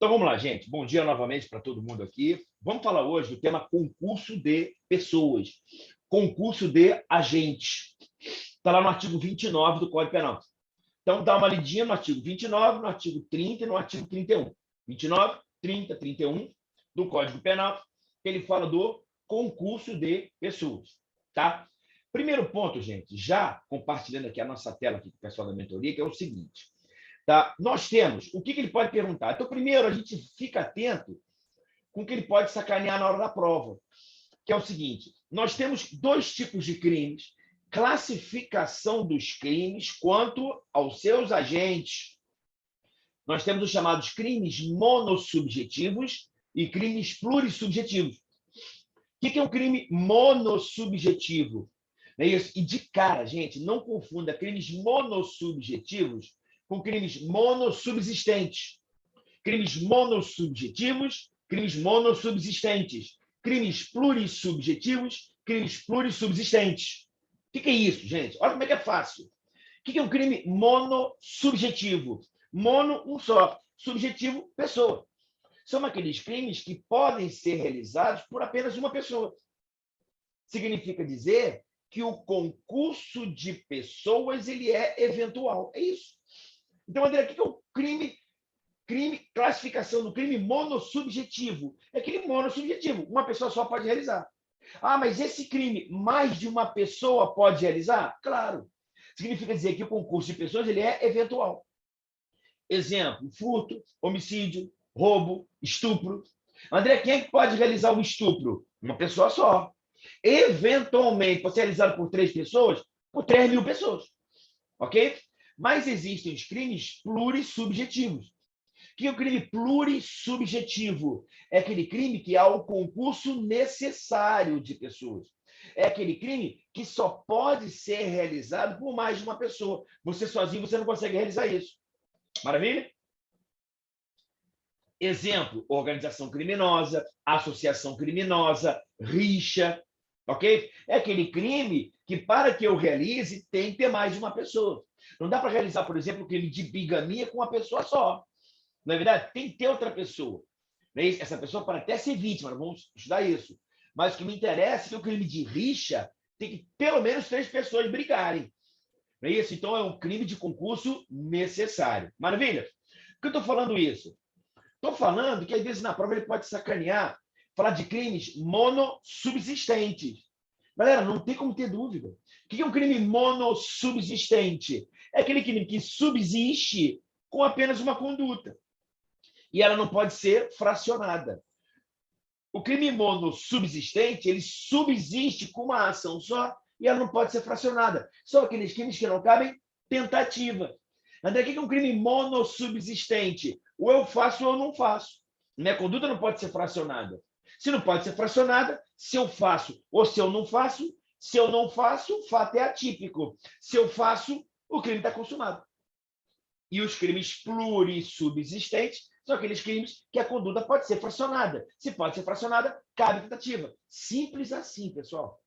Então vamos lá, gente. Bom dia novamente para todo mundo aqui. Vamos falar hoje do tema concurso de pessoas, concurso de agentes. Está lá no artigo 29 do Código Penal. Então dá uma lidinha no artigo 29, no artigo 30 e no artigo 31. 29, 30, 31 do Código Penal, que ele fala do concurso de pessoas. Tá? Primeiro ponto, gente, já compartilhando aqui a nossa tela aqui com o pessoal da mentoria, que é o seguinte. Tá? Nós temos, o que ele pode perguntar? Então, primeiro, a gente fica atento com o que ele pode sacanear na hora da prova, que é o seguinte, nós temos dois tipos de crimes, classificação dos crimes quanto aos seus agentes. Nós temos os chamados crimes monossubjetivos e crimes plurissubjetivos. O que é um crime monossubjetivo? É isso? E de cara, gente, não confunda crimes monossubjetivos com crimes monossubsistentes. Crimes monossubjetivos, crimes monossubsistentes. Crimes plurissubjetivos, crimes plurissubsistentes. O que é isso, gente? Olha como é que é fácil. O que é um crime monossubjetivo? Mono, um só. Subjetivo, pessoa. São aqueles crimes que podem ser realizados por apenas uma pessoa. Significa dizer que o concurso de pessoas ele é eventual. É isso. Então, André, o que é o crime? Classificação do crime monossubjetivo. É aquele monossubjetivo. Uma pessoa só pode realizar. Ah, mas esse crime mais de uma pessoa pode realizar? Claro. Significa dizer que o concurso de pessoas ele é eventual. Exemplo, furto, homicídio, roubo, estupro. André, quem é que pode realizar um estupro? Uma pessoa só. Eventualmente, pode ser realizado por 3 pessoas, por 3.000 pessoas. Ok? Mas existem os crimes plurissubjetivos. O que é o crime plurissubjetivo? É aquele crime que há o concurso necessário de pessoas. É aquele crime que só pode ser realizado por mais de uma pessoa. Você sozinho, você não consegue realizar isso. Maravilha? Exemplo, organização criminosa, associação criminosa, rixa, ok? É aquele crime que, para que eu realize, tem que ter mais de uma pessoa. Não dá para realizar, por exemplo, o crime de bigamia com uma pessoa só. Na verdade, tem que ter outra pessoa. Essa pessoa pode até ser vítima, vamos estudar isso. Mas o que me interessa é que o crime de rixa tem que pelo menos 3 pessoas brigarem. Não é isso? Então, é um crime de concurso necessário. Maravilha? Por que eu estou falando isso? Estou falando que, às vezes, na prova ele pode sacanear, falar de crimes monossubsistentes. Galera, não tem como ter dúvida. O que é um crime monossubsistente? É aquele crime que subsiste com apenas uma conduta. E ela não pode ser fracionada. O crime monossubsistente, ele subsiste com uma ação só e ela não pode ser fracionada. São aqueles crimes que não cabem tentativa. André, o que é um crime monossubsistente? Ou eu faço ou eu não faço. Minha conduta não pode ser fracionada. Se não pode ser fracionada, se eu faço ou se eu não faço, se eu não faço, o fato é atípico. Se eu faço, o crime está consumado. E os crimes plurissubsistentes são aqueles crimes que a conduta pode ser fracionada. Se pode ser fracionada, cabe tentativa. Simples assim, pessoal.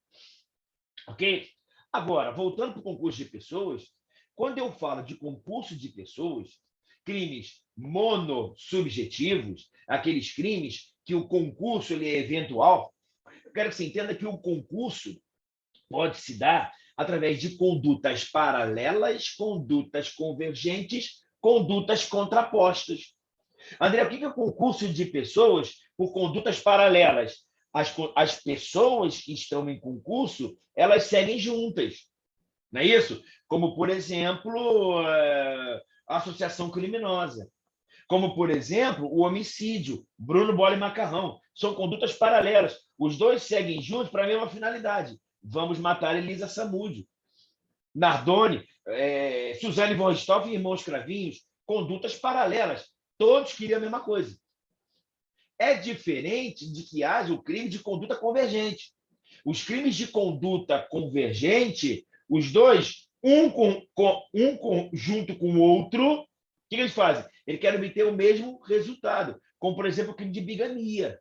Ok? Agora, voltando para o concurso de pessoas, quando eu falo de concurso de pessoas, crimes monossubjetivos, aqueles crimes que o concurso ele é eventual, eu quero que você entenda que o concurso pode se dar através de condutas paralelas, condutas convergentes, condutas contrapostas. André, o que é o concurso de pessoas por condutas paralelas? As pessoas que estão em concurso, elas seguem juntas. Não é isso? Como, por exemplo, a associação criminosa. Como, por exemplo, o homicídio, Bruno Bola e Macarrão. São condutas paralelas. Os dois seguem juntos para a mesma finalidade. Vamos matar Elisa Samúdio. Nardoni, Suzane von Richthofen e irmãos Cravinhos. Condutas paralelas. Todos queriam a mesma coisa. É diferente de que haja o crime de conduta convergente. Os crimes de conduta convergente, os dois, junto com o outro, o que eles fazem? Eles querem obter o mesmo resultado, como, por exemplo, o crime de bigamia.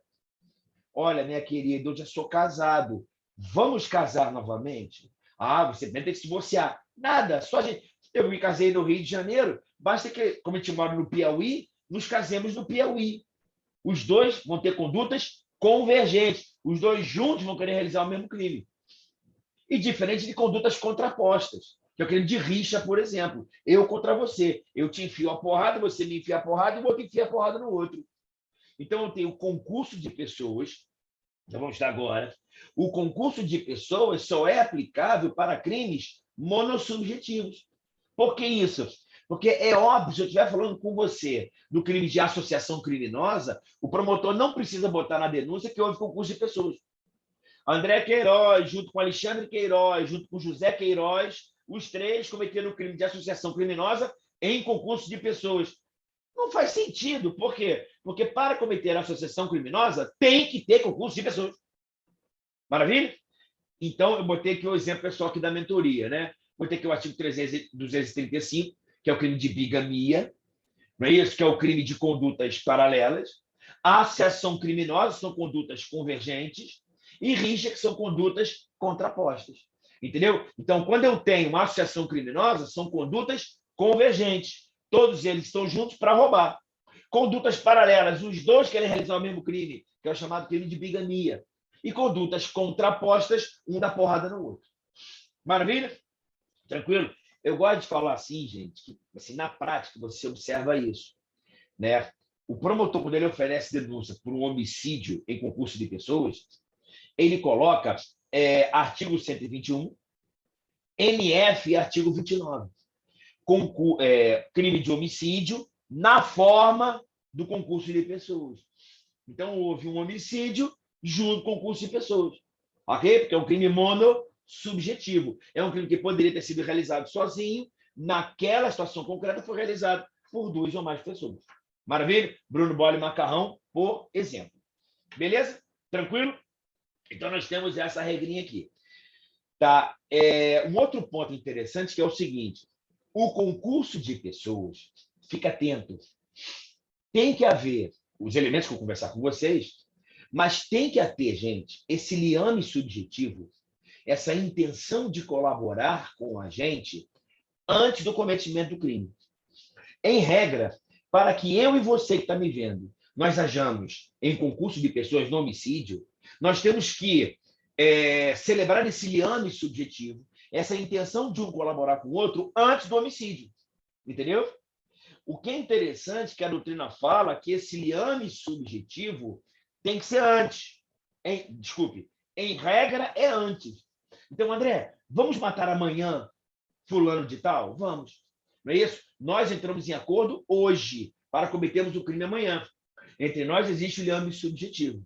Olha, minha querida, eu já sou casado. Vamos casar novamente? Ah, você tem que se divorciar. Nada, só a gente... Eu me casei no Rio de Janeiro, basta que, como a gente mora no Piauí, nos casemos do Piauí. Os dois vão ter condutas convergentes. Os dois juntos vão querer realizar o mesmo crime. E diferente de condutas contrapostas, que é o crime de rixa, por exemplo. Eu contra você. Eu te enfio a porrada, você me enfia a porrada e o outro enfia a porrada no outro. Então, eu tenho concurso de pessoas. Já vamos estar agora. O concurso de pessoas só é aplicável para crimes monossubjetivos. Por que isso? Porque é óbvio, se eu estiver falando com você do crime de associação criminosa, o promotor não precisa botar na denúncia que houve concurso de pessoas. André Queiroz, junto com Alexandre Queiroz, junto com José Queiroz, os três cometeram o crime de associação criminosa em concurso de pessoas. Não faz sentido. Por quê? Porque para cometer associação criminosa tem que ter concurso de pessoas. Maravilha? Então, eu botei aqui o exemplo pessoal aqui da mentoria, né? Botei aqui o artigo 235, que é o crime de bigamia, não é isso? Que é o crime de condutas paralelas. A associação criminosa são condutas convergentes e rixa, que são condutas contrapostas. Entendeu? Então, quando eu tenho uma associação criminosa, são condutas convergentes. Todos eles estão juntos para roubar. Condutas paralelas, os dois querem realizar o mesmo crime, que é o chamado crime de bigamia. E condutas contrapostas, um dá porrada no outro. Maravilha? Tranquilo? Eu gosto de falar assim, gente, que assim, na prática você observa isso, né? O promotor, quando ele oferece denúncia por um homicídio em concurso de pessoas, ele coloca artigo 121, NF e artigo 29. Crime de homicídio na forma do concurso de pessoas. Então, houve um homicídio junto com o concurso de pessoas. Ok? Porque é um crime monossubjetivo. É um crime que poderia ter sido realizado sozinho, naquela situação concreta foi realizado por duas ou mais pessoas. Maravilha? Bruno Bolle Macarrão, por exemplo. Beleza? Tranquilo? Então, nós temos essa regrinha aqui. Tá? Um outro ponto interessante que é o seguinte: o concurso de pessoas, fica atento, tem que haver os elementos que eu vou conversar com vocês, mas tem que haver, gente, esse liame subjetivo, essa intenção de colaborar com a gente antes do cometimento do crime. Em regra, para que eu e você que está me vendo, nós hajamos em concurso de pessoas no homicídio, nós temos que celebrar esse liame subjetivo, essa intenção de um colaborar com o outro antes do homicídio. Entendeu? O que é interessante que a doutrina fala que esse liame subjetivo tem que ser antes. Desculpe, em regra é antes. Então, André, vamos matar amanhã fulano de tal? Vamos. Não é isso? Nós entramos em acordo hoje para cometermos o crime amanhã. Entre nós existe o liame subjetivo.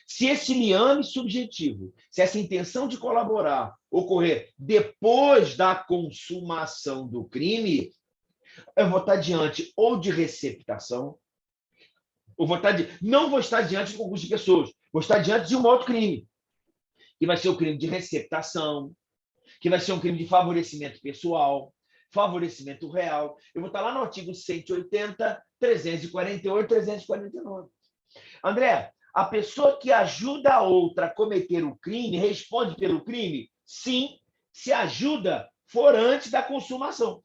Se esse liame subjetivo, se essa intenção de colaborar ocorrer depois da consumação do crime, eu vou estar diante ou de receptação, ou não vou estar diante de concurso de pessoas, vou estar diante de um outro crime, que vai ser o crime de receptação, que vai ser um crime de favorecimento pessoal, favorecimento real. Eu vou estar lá no artigo 180, 348, 349. André, a pessoa que ajuda a outra a cometer o crime responde pelo crime? Sim, se a ajuda for antes da consumação.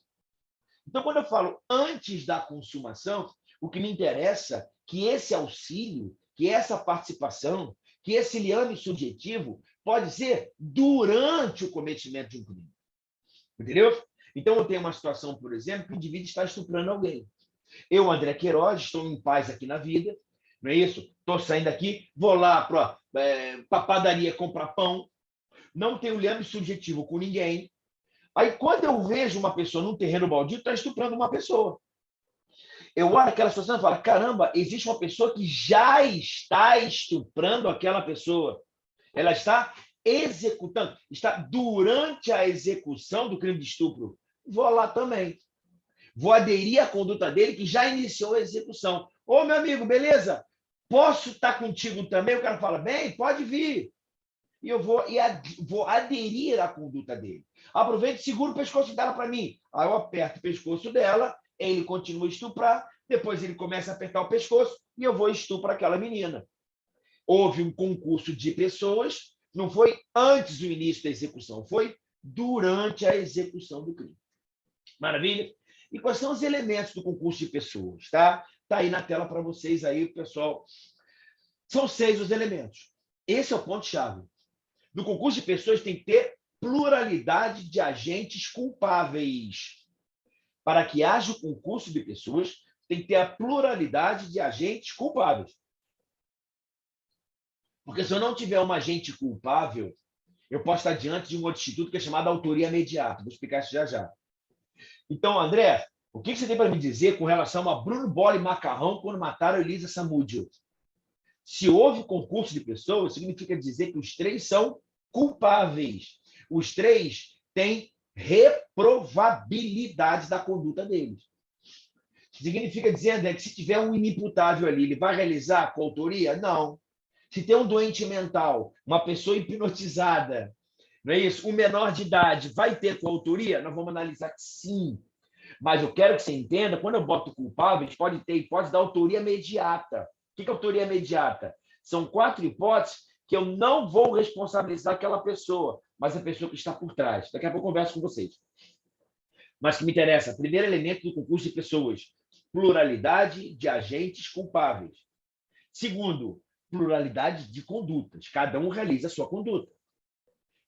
Então, quando eu falo antes da consumação, o que me interessa é que esse auxílio, que essa participação, que esse liame subjetivo pode ser durante o cometimento de um crime. Entendeu? Então, eu tenho uma situação, por exemplo, que o indivíduo está estuprando alguém. Eu, André Queiroz, estou em paz aqui na vida, não é isso? Estou saindo aqui, vou lá para a padaria comprar pão, não tenho liame subjetivo com ninguém. Aí, quando eu vejo uma pessoa num terreno baldio, está estuprando uma pessoa. Eu olho aquela situação e falo, caramba, existe uma pessoa que já está estuprando aquela pessoa. Ela está executando, está durante a execução do crime de estupro. Vou lá também. Vou aderir à conduta dele, que já iniciou a execução. Ô, meu amigo, beleza? Posso estar contigo também? O cara fala, bem, pode vir. E eu vou aderir à conduta dele. Aproveito e seguro o pescoço dela para mim. Aí eu aperto o pescoço dela, ele continua a estuprar, depois ele começa a apertar o pescoço e eu vou estuprar aquela menina. Houve um concurso de pessoas, não foi antes do início da execução, foi durante a execução do crime. Maravilha? E quais são os elementos do concurso de pessoas? Tá? Está aí na tela para vocês aí, pessoal. São 6 os elementos. Esse é o ponto-chave. No concurso de pessoas tem que ter pluralidade de agentes culpáveis. Para que haja o concurso de pessoas, tem que ter a pluralidade de agentes culpáveis. Porque se eu não tiver um agente culpável, eu posso estar diante de um outro instituto que é chamado autoria imediata. Vou explicar isso já já. Então, André, o que você tem para me dizer com relação a Bruno Bola e Macarrão quando mataram Elisa Samúdio? Se houve concurso de pessoas, significa dizer que os 3 são culpáveis. Os 3 têm reprovabilidade da conduta deles. Significa dizer, André, que se tiver um inimputável ali, ele vai realizar a coautoria? Não. Se tem um doente mental, uma pessoa hipnotizada, não é isso? Um menor de idade vai ter coautoria? Nós vamos analisar que sim. Mas eu quero que você entenda, quando eu boto culpáveis, pode dar autoria imediata. O que é autoria imediata? São 4 hipóteses que eu não vou responsabilizar aquela pessoa, mas a pessoa que está por trás. Daqui a pouco eu converso com vocês. Mas que me interessa, primeiro elemento do concurso de pessoas, pluralidade de agentes culpáveis. Segundo, pluralidade de condutas. Cada um realiza a sua conduta.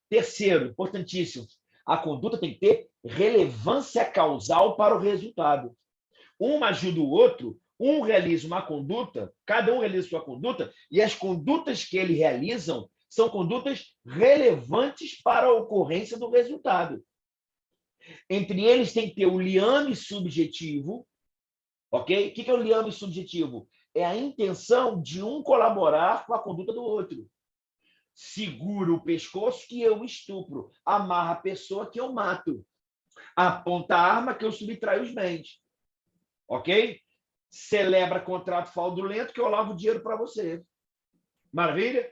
Terceiro, importantíssimo, a conduta tem que ter relevância causal para o resultado. Um ajuda o outro, um realiza uma conduta, cada um realiza sua conduta, e as condutas que eles realizam são condutas relevantes para a ocorrência do resultado. Entre eles tem que ter o liame subjetivo, ok? O que é o liame subjetivo? É a intenção de um colaborar com a conduta do outro. Segura o pescoço que eu estupro, amarra a pessoa que eu mato, aponta a arma que eu subtraio os bens, ok? Celebra contrato fraudulento que eu lavo dinheiro para você. Maravilha?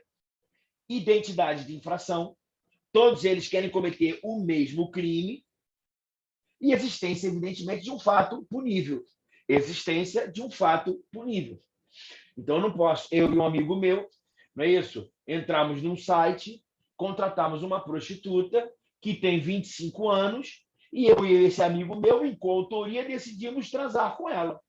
Identidade de infração. Todos eles querem cometer o mesmo crime e existência, evidentemente, de um fato punível. Existência de um fato punível. Então, eu não posso, eu e um amigo meu, não é isso? Entramos num site, contratamos uma prostituta que tem 25 anos e eu e esse amigo meu, em coautoria, decidimos transar com ela.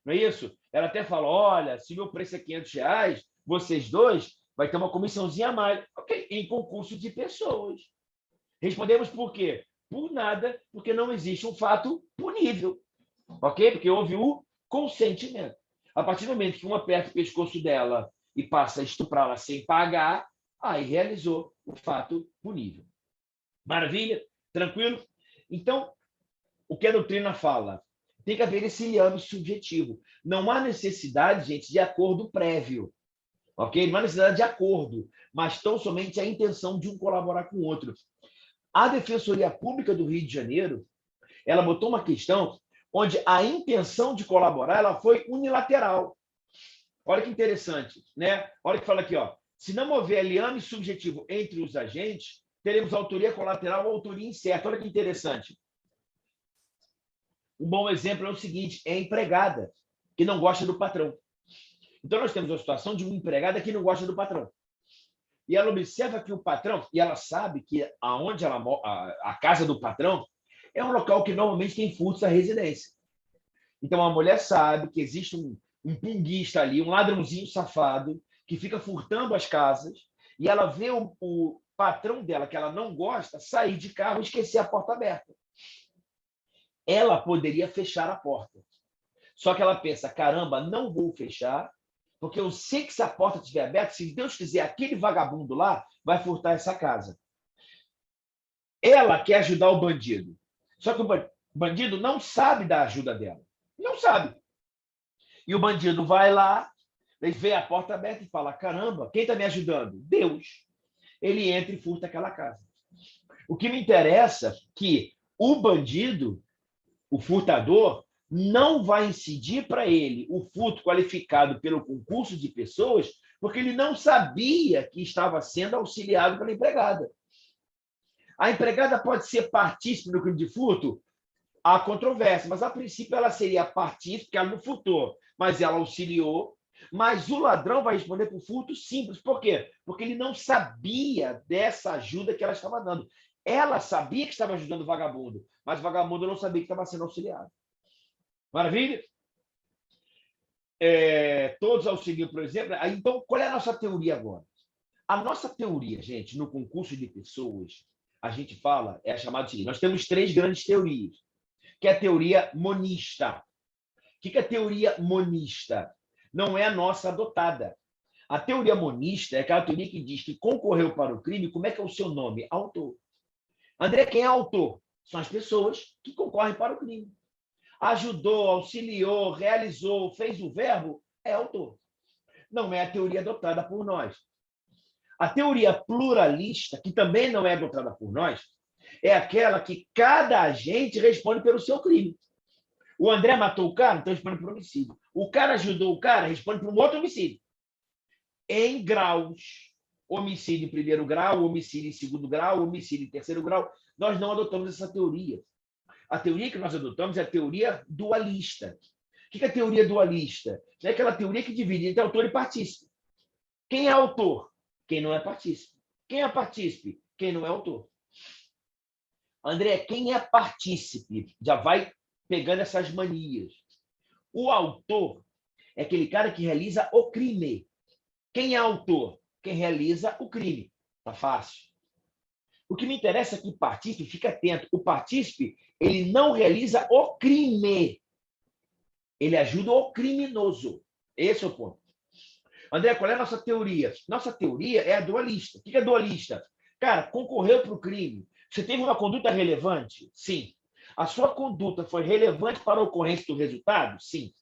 Não é isso? Ela até fala, olha, se meu preço é R$500, vocês dois vai ter uma comissãozinha a mais. Ok, em concurso de pessoas. Respondemos por quê? Por nada, porque não existe um fato punível. Ok? Porque houve o consentimento. A partir do momento que um aperta o pescoço dela e passa a estuprá-la sem pagar, aí realizou o fato punível. Maravilha? Tranquilo? Então, o que a doutrina fala? Tem que haver esse liame subjetivo. Não há necessidade, gente, de acordo prévio. Ok? Não há necessidade de acordo, mas tão somente a intenção de um colaborar com o outro. A Defensoria Pública do Rio de Janeiro, ela botou uma questão onde a intenção de colaborar ela foi unilateral. Olha que interessante, né? Olha que fala aqui, ó. Se não houver liame subjetivo entre os agentes, teremos autoria colateral ou autoria incerta. Olha que interessante. Um bom exemplo é o seguinte, é a empregada que não gosta do patrão. Então, nós temos a situação de uma empregada que não gosta do patrão. E ela observa que o patrão, e ela sabe que aonde ela a casa do patrão é um local que normalmente tem furtos à residência. Então, a mulher sabe que existe um punguista ali, um ladrãozinho safado, que fica furtando as casas, e ela vê o patrão dela, que ela não gosta, sair de carro e esquecer a porta aberta. Ela poderia fechar a porta. Só que ela pensa, caramba, não vou fechar, porque eu sei que se a porta estiver aberta, se Deus quiser, aquele vagabundo lá vai furtar essa casa. Ela quer ajudar o bandido. Só que o bandido não sabe da ajuda dela. Não sabe. E o bandido vai lá, ele vê a porta aberta e fala, caramba, quem está me ajudando? Deus. Ele entra e furta aquela casa. O que me interessa é que o bandido, o furtador, não vai incidir para ele o furto qualificado pelo concurso de pessoas, porque ele não sabia que estava sendo auxiliado pela empregada. A empregada pode ser partícipe no crime de furto? Há controvérsia, mas a princípio ela seria partícipe, porque ela não furtou, mas ela auxiliou. Mas o ladrão vai responder por furto simples. Por quê? Porque ele não sabia dessa ajuda que ela estava dando. Ela sabia que estava ajudando o vagabundo, mas o vagabundo não sabia que estava sendo auxiliado. Maravilha? todos auxiliam, por exemplo. Então, qual é a nossa teoria agora? A nossa teoria, gente, no concurso de pessoas, a gente fala, é a chamada seguinte: nós temos três grandes teorias, que é a teoria monista. O que é a teoria monista? Não é a nossa adotada. A teoria monista é aquela teoria que diz que concorreu para o crime, como é que é o seu nome? Autor. André, quem é autor? São as pessoas que concorrem para o crime. Ajudou, auxiliou, realizou, fez o verbo, é autor. Não é a teoria adotada por nós. A teoria pluralista, que também não é adotada por nós, é aquela que cada agente responde pelo seu crime. O André matou o cara, então responde por homicídio. O cara ajudou o cara, responde por um outro homicídio. Em graus. Homicídio em primeiro grau, homicídio em segundo grau, homicídio em terceiro grau. Nós não adotamos essa teoria. A teoria que nós adotamos é a teoria dualista. O que é a teoria dualista? É aquela teoria que divide entre autor e partícipe. Quem é autor? Quem não é partícipe. Quem é partícipe? Quem não é autor. André, quem é partícipe? Já vai pegando essas manias. O autor é aquele cara que realiza o crime. Quem é autor? Quem realiza o crime. Tá fácil. O que me interessa é que o partícipe, fica atento, o partícipe, ele não realiza o crime. Ele ajuda o criminoso. Esse é o ponto. André, qual é a nossa teoria? Nossa teoria é a dualista. O que é dualista? Cara, concorreu para o crime. Você teve uma conduta relevante? Sim. A sua conduta foi relevante para a ocorrência do resultado? Sim.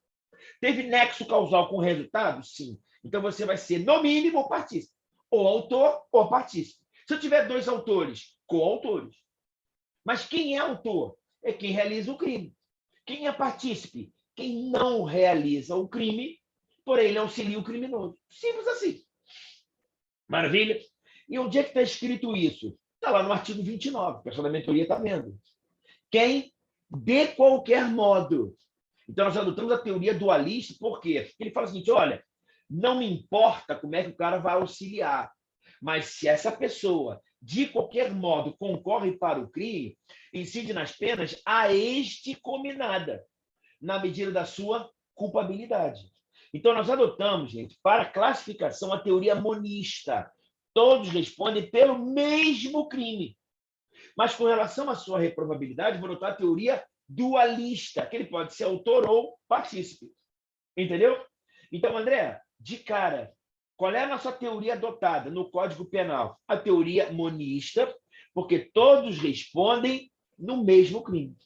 Teve nexo causal com o resultado? Sim. Então você vai ser, no mínimo, partícipe. Ou autor ou partícipe. Se eu tiver dois autores, coautores. Mas quem é autor? É quem realiza o crime. Quem é partícipe? Quem não realiza o crime, porém ele auxilia o criminoso. Simples assim. Maravilha? E onde é que está escrito isso? Está lá no artigo 29, o pessoal da mentoria está vendo. Quem, de qualquer modo. Então, nós adotamos a teoria dualista, por quê? Porque ele fala o seguinte: olha, não me importa como é que o cara vai auxiliar, mas se essa pessoa, de qualquer modo, concorre para o crime, incide nas penas a este combinada, na medida da sua culpabilidade. Então, nós adotamos, gente, para classificação, a teoria monista. Todos respondem pelo mesmo crime. Mas, com relação à sua reprovabilidade, vou adotar a teoria dualista, que ele pode ser autor ou partícipe. Entendeu? Então, André, de cara, qual é a nossa teoria adotada no Código Penal? A teoria monista, porque todos respondem no mesmo crime.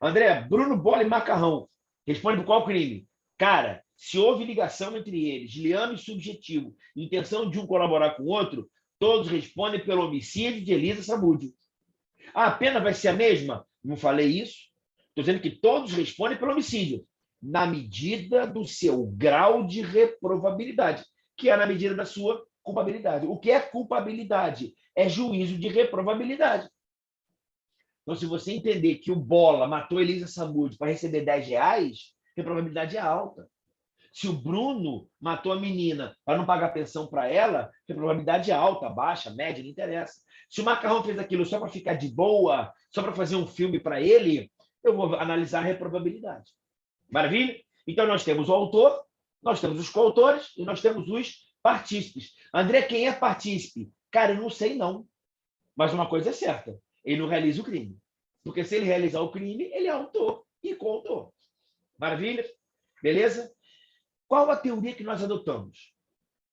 André, Bruno, Bola e Macarrão responde por qual crime? Cara, se houve ligação entre eles, liame subjetivo, intenção de um colaborar com o outro, todos respondem pelo homicídio de Elisa Samúdio. A pena vai ser a mesma? Não falei isso. Estou dizendo que todos respondem pelo homicídio, na medida do seu grau de reprovabilidade, que é na medida da sua culpabilidade. O que é culpabilidade? É juízo de reprovabilidade. Então, se você entender que o Bola matou Elisa Samúdio para receber R$10, a probabilidade é alta. Se o Bruno matou a menina para não pagar pensão para ela, a probabilidade é alta, baixa, média, não interessa. Se o Macarrão fez aquilo só para ficar de boa, só para fazer um filme para ele, eu vou analisar a reprovabilidade. Maravilha? Então, nós temos o autor, nós temos os coautores e nós temos os partícipes. André, quem é partícipe? Cara, eu não sei não. Mas uma coisa é certa, ele não realiza o crime. Porque se ele realizar o crime, ele é autor e coautor. Maravilha? Beleza? Qual a teoria que nós adotamos,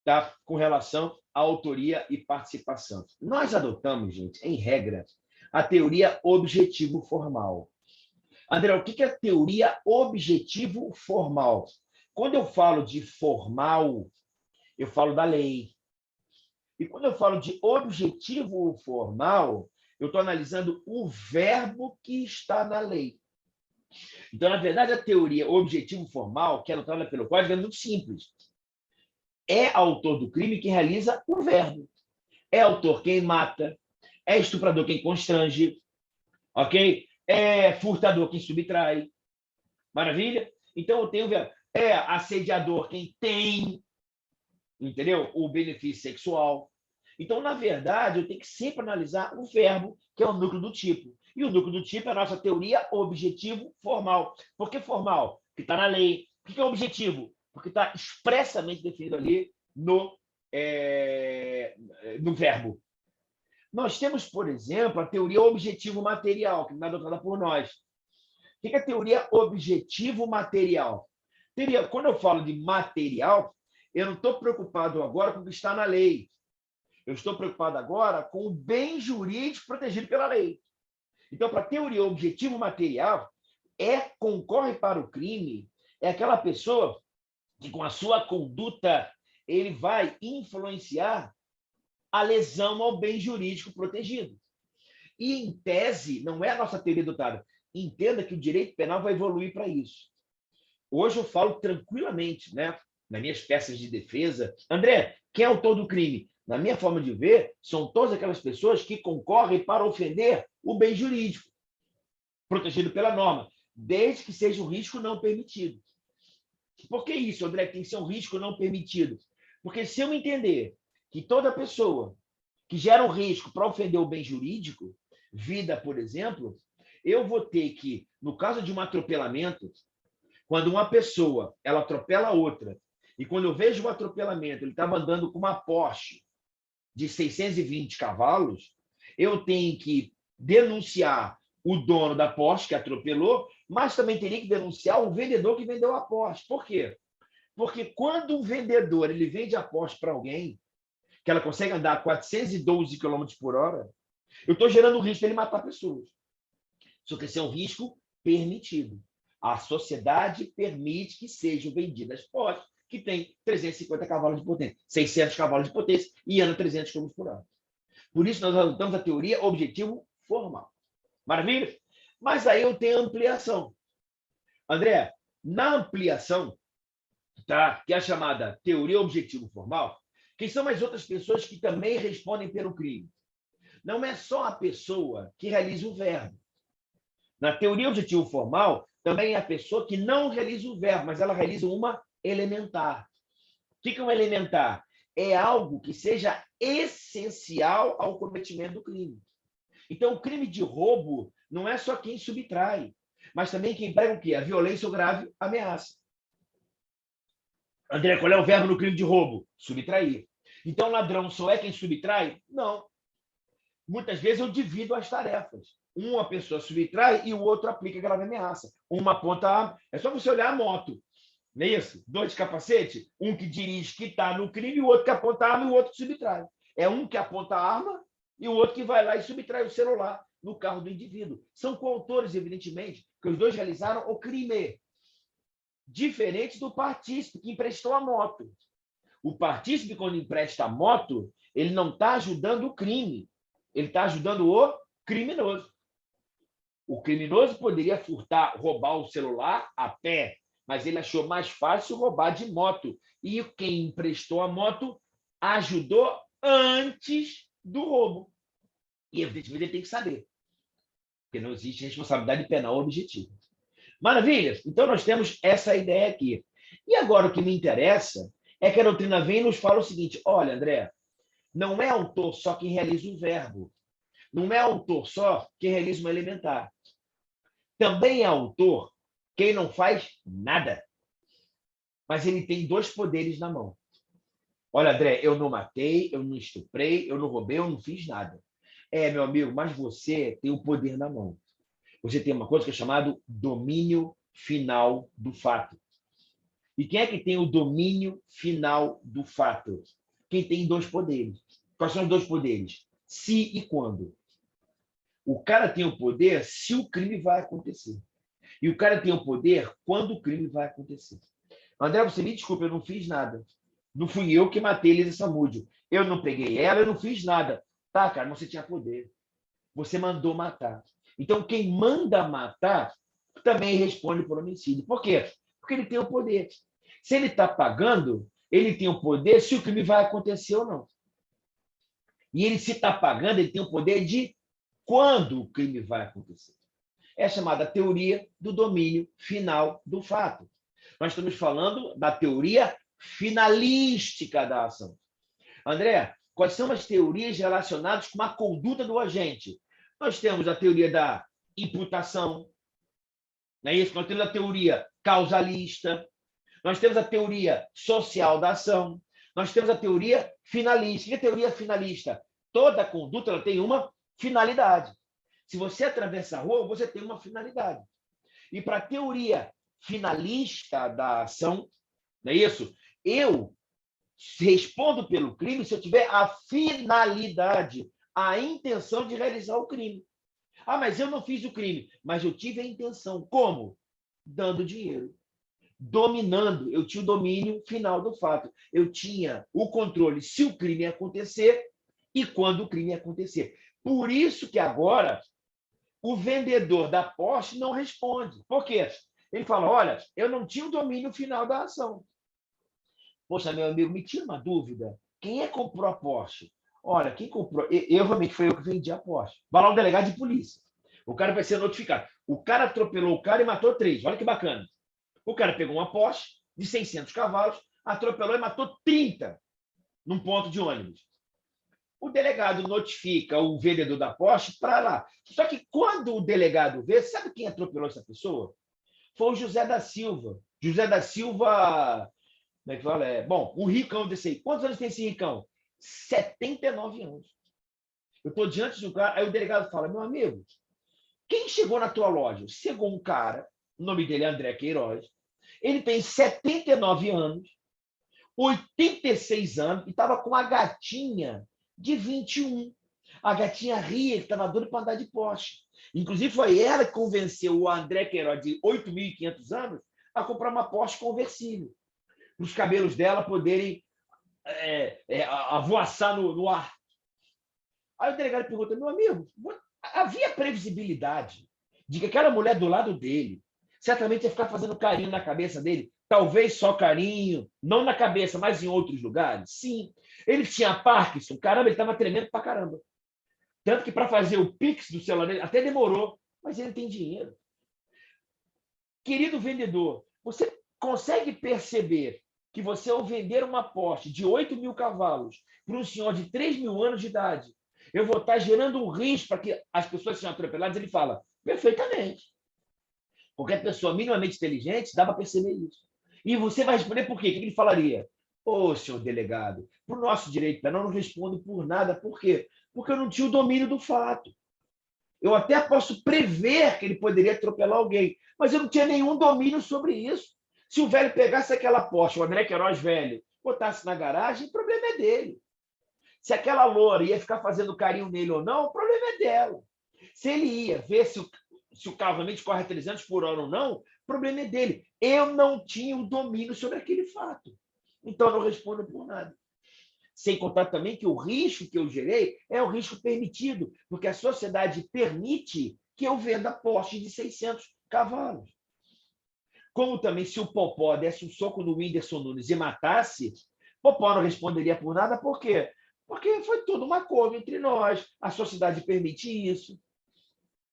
tá? Com relação à autoria e participação? Nós adotamos, gente, em regra, a teoria objetivo formal. André, o que é a teoria objetivo formal? Quando eu falo de formal, eu falo da lei. E quando eu falo de objetivo formal, eu estou analisando o verbo que está na lei. Então, na verdade, a teoria objetivo formal, que é adotada pelo Código, é muito simples. É autor do crime quem realiza o verbo. É autor quem mata. É estuprador quem constrange. Ok? É furtador quem subtrai. Maravilha? Então, eu tenho o verbo. É assediador quem tem, entendeu? O benefício sexual. Então, na verdade, eu tenho que sempre analisar o verbo, que é o núcleo do tipo. E o núcleo do tipo é a nossa teoria objetivo formal. Por que formal? Porque está na lei. O que é objetivo? porque está expressamente definido ali no verbo. Nós temos, por exemplo, a teoria objetivo material, que não é adotada por nós. O que é a teoria objetivo material? Quando eu falo de material, eu não estou preocupado agora com o que está na lei. Eu estou preocupado agora com o bem jurídico protegido pela lei. Então, para a teoria objetivo material, concorre para o crime, é aquela pessoa que, com a sua conduta, ele vai influenciar a lesão ao bem jurídico protegido. E, em tese, não é a nossa teoria adotada. Entenda que o direito penal vai evoluir para isso. Hoje eu falo tranquilamente, né, nas minhas peças de defesa. André, quem é o autor do crime? Na minha forma de ver, são todas aquelas pessoas que concorrem para ofender o bem jurídico, protegido pela norma, desde que seja um risco não permitido. Por que isso, André? Tem que ser um risco não permitido. Porque se eu entender que toda pessoa que gera um risco para ofender o bem jurídico, vida, por exemplo, eu vou ter que, no caso de um atropelamento, quando uma pessoa ela atropela outra, e quando eu vejo o atropelamento, ele estava andando com uma Porsche de 620 cavalos, eu tenho que denunciar o dono da Porsche que atropelou, mas também teria que denunciar o vendedor que vendeu a Porsche. Por quê? Porque quando um vendedor ele vende a Porsche para alguém, que ela consegue andar a 412 km por hora, eu estou gerando o risco de ele matar pessoas. Só que esse é um risco permitido. A sociedade permite que sejam vendidas Porsche que tem 350 cavalos de potência, 600 cavalos de potência e anda 300 km por hora. Por isso, nós adotamos a teoria objetivo formal. Maravilha? Mas aí eu tenho ampliação. André, na ampliação, tá, que é a chamada teoria objetivo formal, quem são as outras pessoas que também respondem pelo crime? Não é só a pessoa que realiza o verbo. Na teoria objetivo formal, também é a pessoa que não realiza o verbo, mas ela realiza uma elementar. O que é um elementar? É algo que seja essencial ao cometimento do crime. Então, o crime de roubo não é só quem subtrai, mas também quem prega o quê? A violência ou grave ameaça. André, qual é o verbo no crime de roubo? Subtrair. Então, ladrão só é quem subtrai? Não. Muitas vezes eu divido as tarefas. Uma pessoa subtrai e o outro aplica grave ameaça. Uma aponta a arma. É só você olhar a moto. Não é isso? Dois de capacete, um que dirige que está no crime, e o outro que aponta a arma e o outro que subtrai. É um que aponta a arma e o outro que vai lá e subtrai o celular no carro do indivíduo. São coautores, evidentemente, que os dois realizaram o crime. Diferente do partícipe que emprestou a moto. O partícipe, quando empresta a moto, ele não está ajudando o crime. Ele está ajudando o criminoso. O criminoso poderia furtar, roubar o celular a pé, mas ele achou mais fácil roubar de moto. E quem emprestou a moto ajudou antes do roubo. E, evidentemente, ele tem que saber. Porque não existe responsabilidade penal objetiva. Maravilha? Então, nós temos essa ideia aqui. E agora, o que me interessa é que a doutrina vem e nos fala o seguinte: olha, André, não é autor só quem realiza o verbo. Não é autor só quem realiza uma elementar. Também é autor quem não faz nada. Mas ele tem dois poderes na mão. Olha, André, eu não matei, eu não estuprei, eu não roubei, eu não fiz nada. Meu amigo, mas você tem o poder na mão. Você tem uma coisa que é chamada domínio final do fato. E quem é que tem o domínio final do fato? Quem tem dois poderes. Quais são os dois poderes? Se e quando. O cara tem o poder se o crime vai acontecer. E o cara tem o poder quando o crime vai acontecer. André, você me desculpa, eu não fiz nada. Não fui eu que matei Elisa Samúdio. Eu não peguei ela, eu não fiz nada. Tá, cara, você tinha poder. Você mandou matar. Então, quem manda matar também responde por homicídio. Por quê? Porque ele tem o poder. Se ele está pagando, ele tem o poder se o crime vai acontecer ou não. E ele, se está pagando, ele tem o poder de quando o crime vai acontecer. É chamada teoria do domínio final do fato. Nós estamos falando da teoria finalística da ação. André, quais são as teorias relacionadas com a conduta do agente? Nós temos a teoria da imputação, não é isso? Nós temos a teoria causalista, Nós temos a teoria social da ação, nós temos a teoria finalista. O que é a teoria finalista? Toda conduta ela tem uma finalidade. Se você atravessa a rua, você tem uma finalidade. E para a teoria finalista da ação, não é isso? Eu respondo pelo crime se eu tiver a finalidade, a intenção de realizar o crime. Ah, mas eu não fiz o crime, mas eu tive a intenção. Como? Dando dinheiro. Dominando, eu tinha o domínio final do fato. Eu tinha o controle se o crime acontecer e quando o crime acontecer. Por isso que agora o vendedor da Porsche não responde. Por quê? Ele fala, olha, eu não tinha o domínio final da ação. Poxa, meu amigo, me tira uma dúvida. Quem é que comprou a Porsche? Olha, quem comprou? Eu realmente foi eu que vendi a Porsche. Vai lá o delegado de polícia. O cara vai ser notificado. O cara atropelou o cara e matou 3. Olha que bacana. O cara pegou uma Porsche de 600 cavalos, atropelou e matou 30 num ponto de ônibus. O delegado notifica o vendedor da Porsche para lá. Só que quando o delegado vê, sabe quem atropelou essa pessoa? Foi o José da Silva. José da Silva, como é que fala? Bom, um ricão desse aí. Quantos anos tem esse ricão? 79 anos. Eu estou diante de um cara, aí o delegado fala, meu amigo, quem chegou na tua loja? Chegou um cara, o nome dele é André Queiroz, ele tem 79 anos, 86 anos, e estava com uma gatinha de 21. A gatinha ria, que estava doido para andar de Porsche. Inclusive, foi ela que convenceu o André Queiroz, de 8.500 anos, a comprar uma Porsche conversível, para os cabelos dela poderem avoaçar no ar. Aí o delegado pergunta, meu amigo, havia previsibilidade de que aquela mulher do lado dele certamente ia ficar fazendo carinho na cabeça dele, talvez só carinho, não na cabeça, mas em outros lugares? Sim. Ele tinha Parkinson, caramba, ele estava tremendo pra caramba. Tanto que para fazer o Pix do celular dele até demorou, mas ele tem dinheiro. Querido vendedor, você consegue perceber que você, ao vender uma Porsche de 8.000 cavalos para um senhor de 3.000 anos de idade, eu vou estar gerando um risco para que as pessoas sejam atropeladas? Ele fala, perfeitamente. Qualquer pessoa minimamente inteligente dá para perceber isso. E você vai responder por quê? O que ele falaria? Ô, senhor delegado, por nosso direito penal, eu não respondo por nada. Por quê? Porque eu não tinha o domínio do fato. Eu até posso prever que ele poderia atropelar alguém, mas eu não tinha nenhum domínio sobre isso. Se o velho pegasse aquela Porsche, o André Queiroz velho, botasse na garagem, o problema é dele. Se aquela loura ia ficar fazendo carinho nele ou não, o problema é dela. Se ele ia ver se o carro realmente corre a 300 por hora ou não, o problema é dele. Eu não tinha o domínio sobre aquele fato. Então, eu não respondo por nada. Sem contar também que o risco que eu gerei é o risco permitido, porque a sociedade permite que eu venda Porsche de 600 cavalos. Como também, se o Popó desse um soco no Whindersson Nunes e matasse, Popó não responderia por nada. Por quê? Porque foi tudo um acordo entre nós, a sociedade permite isso.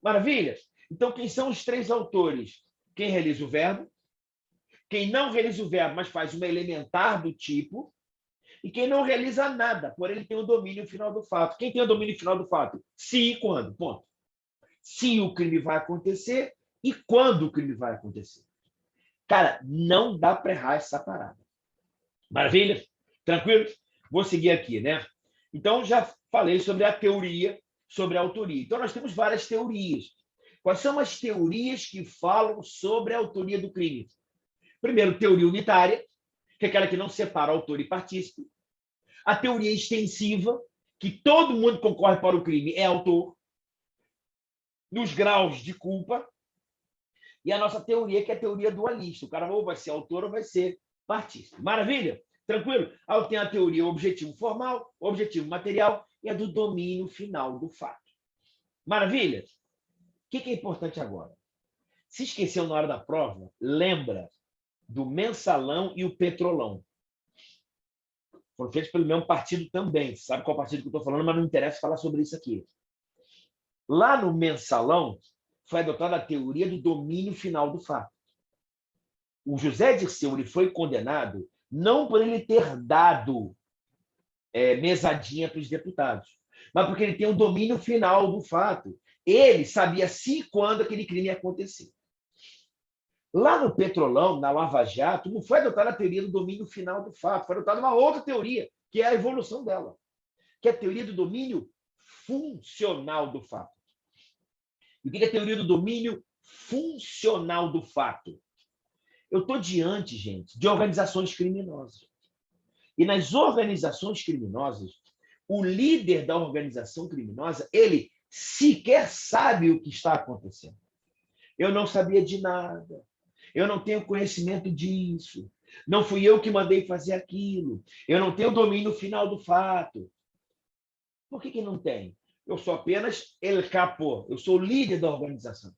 Maravilha? Então, quem são os 3 autores? Quem realiza o verbo, quem não realiza o verbo, mas faz uma elementar do tipo, e quem não realiza nada, porém ele tem o domínio final do fato. Quem tem o domínio final do fato? Se e quando, ponto. Se o crime vai acontecer e quando o crime vai acontecer. Cara, não dá para errar essa parada. Maravilha? Tranquilo? Vou seguir aqui, né? Então, já falei sobre a teoria, sobre a autoria. Então, nós temos várias teorias. Quais são as teorias que falam sobre a autoria do crime? Primeiro, teoria unitária, que é aquela que não separa autor e partícipe. A teoria extensiva, que todo mundo que concorre para o crime é autor, nos graus de culpa. E a nossa teoria, que é a teoria dualista. O cara ou vai ser autor ou vai ser partícipe. Maravilha? Tranquilo? Aí eu tenho a teoria objetivo formal, objetivo material e a do domínio final do fato. Maravilha? O que é importante agora? Se esqueceu na hora da prova, lembra do mensalão e o petrolão. Foram feitos pelo mesmo partido também. Você sabe qual partido que eu estou falando, mas não interessa falar sobre isso aqui. Lá no mensalão, foi adotada a teoria do domínio final do fato. O José Dirceu ele foi condenado não por ele ter dado mesadinha para os deputados, mas porque ele tem o domínio final do fato. Ele sabia se e quando aquele crime ia acontecer. Lá no Petrolão, na Lava Jato, não foi adotada a teoria do domínio final do fato, foi adotada uma outra teoria, que é a evolução dela, que é a teoria do domínio funcional do fato. E o que é a teoria do domínio funcional do fato? Eu estou diante, gente, de organizações criminosas. E nas organizações criminosas, o líder da organização criminosa, ele sequer sabe o que está acontecendo. Eu não sabia de nada. Eu não tenho conhecimento disso. Não fui eu que mandei fazer aquilo. Eu não tenho domínio final do fato. Por que não tem? Eu sou apenas el capo. Eu sou o líder da organização.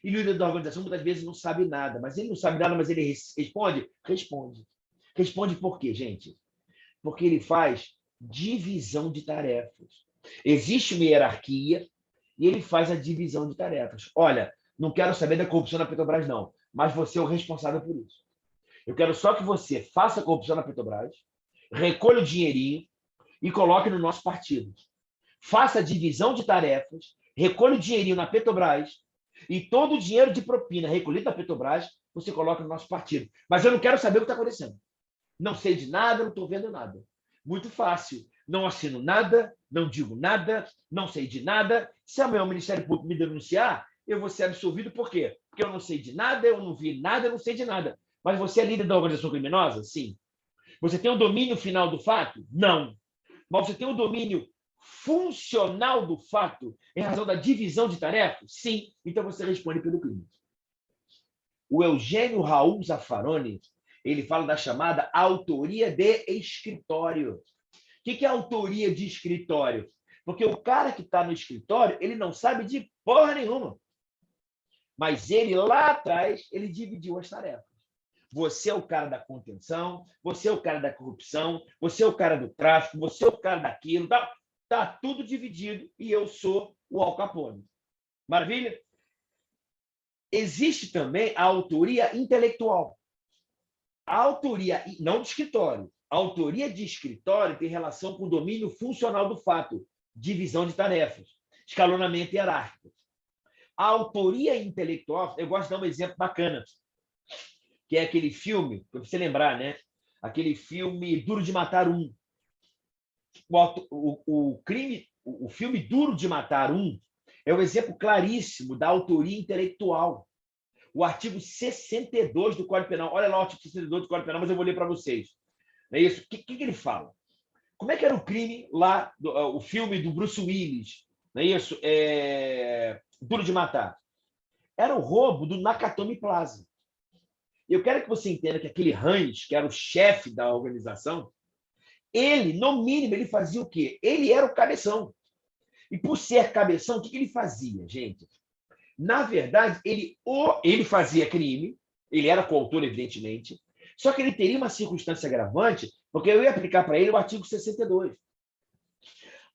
E o líder da organização muitas vezes não sabe nada. Mas ele não sabe nada, mas ele responde? Responde. Responde por quê, gente? Porque ele faz divisão de tarefas. Existe uma hierarquia e ele faz a divisão de tarefas. Olha, não quero saber da corrupção na Petrobras, não, mas você é o responsável por isso. Eu quero só que você faça a corrupção na Petrobras, recolha o dinheirinho e coloque no nosso partido. Faça a divisão de tarefas, recolha o dinheirinho na Petrobras e todo o dinheiro de propina recolhido na Petrobras você coloca no nosso partido. Mas eu não quero saber o que está acontecendo. Não sei de nada, não estou vendo nada. Muito fácil. Não assino nada, não digo nada, não sei de nada. Se amanhã o Ministério Público me denunciar, eu vou ser absolvido. Por quê? Porque eu não sei de nada, eu não vi nada, eu não sei de nada. Mas você é líder da organização criminosa? Sim. Você tem o domínio final do fato? Não. Mas você tem o domínio funcional do fato em razão da divisão de tarefas? Sim. Então você responde pelo crime. O Eugênio Raul Zaffaroni, ele fala da chamada autoria de escritório. O que é autoria de escritório? Porque o cara que está no escritório, ele não sabe de porra nenhuma. Mas ele, lá atrás, ele dividiu as tarefas. Você é o cara da contenção, você é o cara da corrupção, você é o cara do tráfico, você é o cara daquilo. Tá tudo dividido e eu sou o Al Capone. Maravilha? Existe também a autoria intelectual. A autoria, não de escritório, a autoria de escritório tem relação com o domínio funcional do fato, divisão de tarefas, escalonamento hierárquico. A autoria intelectual, eu gosto de dar um exemplo bacana, que é aquele filme, para você lembrar, né? Aquele filme Duro de Matar Um. O filme Duro de Matar Um é um exemplo claríssimo da autoria intelectual. O artigo 62 do Código Penal. Olha lá o artigo 62 do Código Penal, mas eu vou ler para vocês. Não é isso? O que ele fala? Como é que era o crime lá, o filme do Bruce Willis? Não é isso? Duro de Matar. Era o roubo do Nakatomi Plaza. Eu quero que você entenda que aquele Hans, que era o chefe da organização, ele, no mínimo, ele fazia o quê? Ele era o cabeção. E por ser cabeção, o que ele fazia, gente? Na verdade, ele fazia crime, ele era coautor, evidentemente, só que ele teria uma circunstância agravante, porque eu ia aplicar para ele o artigo 62.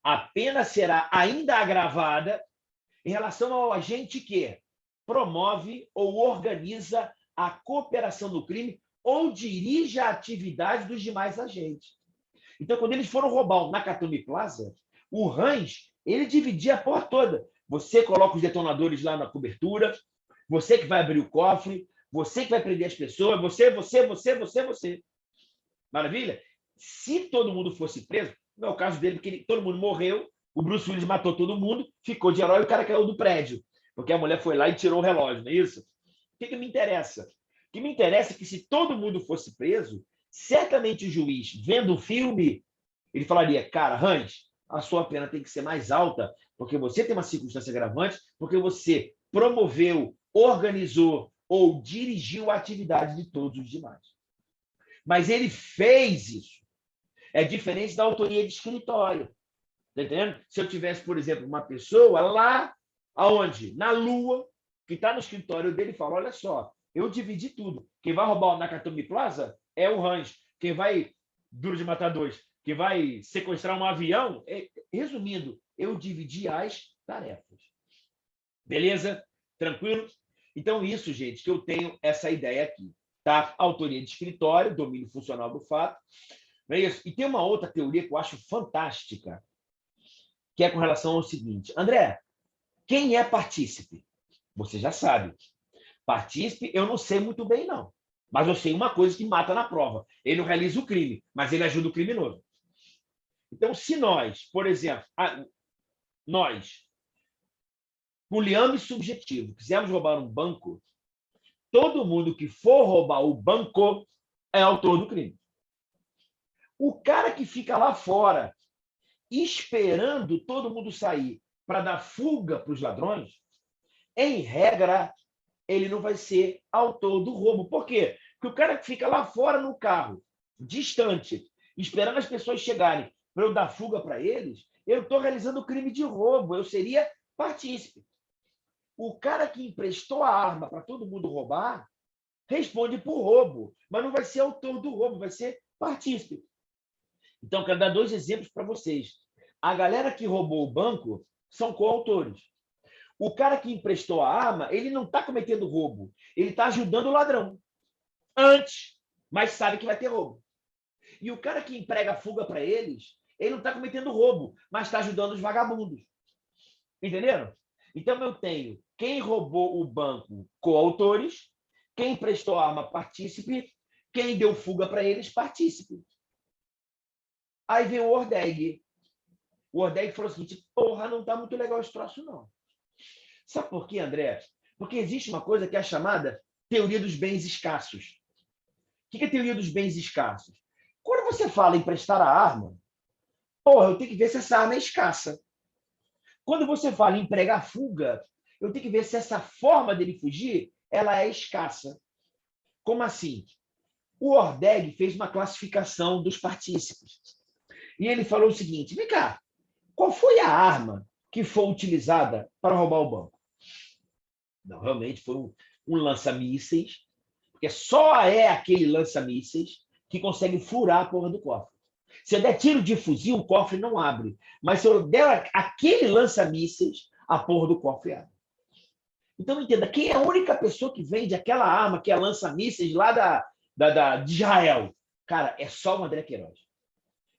A pena será ainda agravada em relação ao agente que promove ou organiza a cooperação no crime ou dirige a atividade dos demais agentes. Então, quando eles foram roubar o Nakatomi Plaza, o Hans, ele dividia a porra toda. Você coloca os detonadores lá na cobertura, você que vai abrir o cofre, você que vai prender as pessoas, você. Maravilha? Se todo mundo fosse preso, não é o caso dele, porque todo mundo morreu, o Bruce Willis matou todo mundo, ficou de herói e o cara caiu do prédio, porque a mulher foi lá e tirou o relógio, não é isso? O que me interessa? O que me interessa é que se todo mundo fosse preso, certamente o juiz, vendo o filme, ele falaria, cara, Hans, a sua pena tem que ser mais alta, porque você tem uma circunstância agravante, porque você promoveu, organizou ou dirigiu a atividade de todos os demais. Mas ele fez isso. É diferente da autoria de escritório. Tá entendendo? Se eu tivesse, por exemplo, uma pessoa lá, aonde? Na Lua, que está no escritório dele e fala, olha só, eu dividi tudo. Quem vai roubar o Nakatomi Plaza é o Hans. Quem vai, Duro de Matar 2, que vai sequestrar um avião, resumindo, eu dividi as tarefas. Beleza? Tranquilo? Então, isso, gente, que eu tenho essa ideia aqui. Tá? Autoria de escritório, domínio funcional do fato. Não é isso? E tem uma outra teoria que eu acho fantástica, que é com relação ao seguinte. André, quem é partícipe? Você já sabe. Partícipe, eu não sei muito bem, não. Mas eu sei uma coisa que mata na prova. Ele não realiza o crime, mas ele ajuda o criminoso. Então, se nós, por exemplo, nós, com liame subjetivo, quisermos roubar um banco, todo mundo que for roubar o banco é autor do crime. O cara que fica lá fora esperando todo mundo sair para dar fuga para os ladrões, em regra, ele não vai ser autor do roubo. Por quê? Porque o cara que fica lá fora no carro, distante, esperando as pessoas chegarem para eu dar fuga para eles, eu estou realizando o crime de roubo, eu seria partícipe. O cara que emprestou a arma para todo mundo roubar, responde por roubo, mas não vai ser autor do roubo, vai ser partícipe. Então, quero dar 2 exemplos para vocês. A galera que roubou o banco são coautores. O cara que emprestou a arma, ele não está cometendo roubo, ele está ajudando o ladrão. Antes, mas sabe que vai ter roubo. E o cara que emprega a fuga para eles, ele não está cometendo roubo, mas está ajudando os vagabundos. Entenderam? Então, eu tenho quem roubou o banco, coautores, quem emprestou a arma, partícipe, quem deu fuga para eles, partícipe. Aí vem o Ordeg. O Ordeg falou o seguinte, porra, não está muito legal esse troço, não. Sabe por quê, André? Porque existe uma coisa que é a chamada teoria dos bens escassos. O que é a teoria dos bens escassos? Quando você fala em emprestar a arma, porra, eu tenho que ver se essa arma é escassa. Quando você fala em empregar fuga, eu tenho que ver se essa forma dele fugir ela é escassa. Como assim? O Ordeg fez uma classificação dos partícipes. E ele falou o seguinte, vem cá, qual foi a arma que foi utilizada para roubar o banco? Não, realmente foi um lança-mísseis, porque só é aquele lança-mísseis que consegue furar a porra do cofre. Se eu der tiro de fuzil, o cofre não abre. Mas se eu der aquele lança-mísseis, a porra do cofre abre. Então, entenda, quem é a única pessoa que vende aquela arma que é lança-mísseis lá de Israel? Cara, é só o André Queiroz.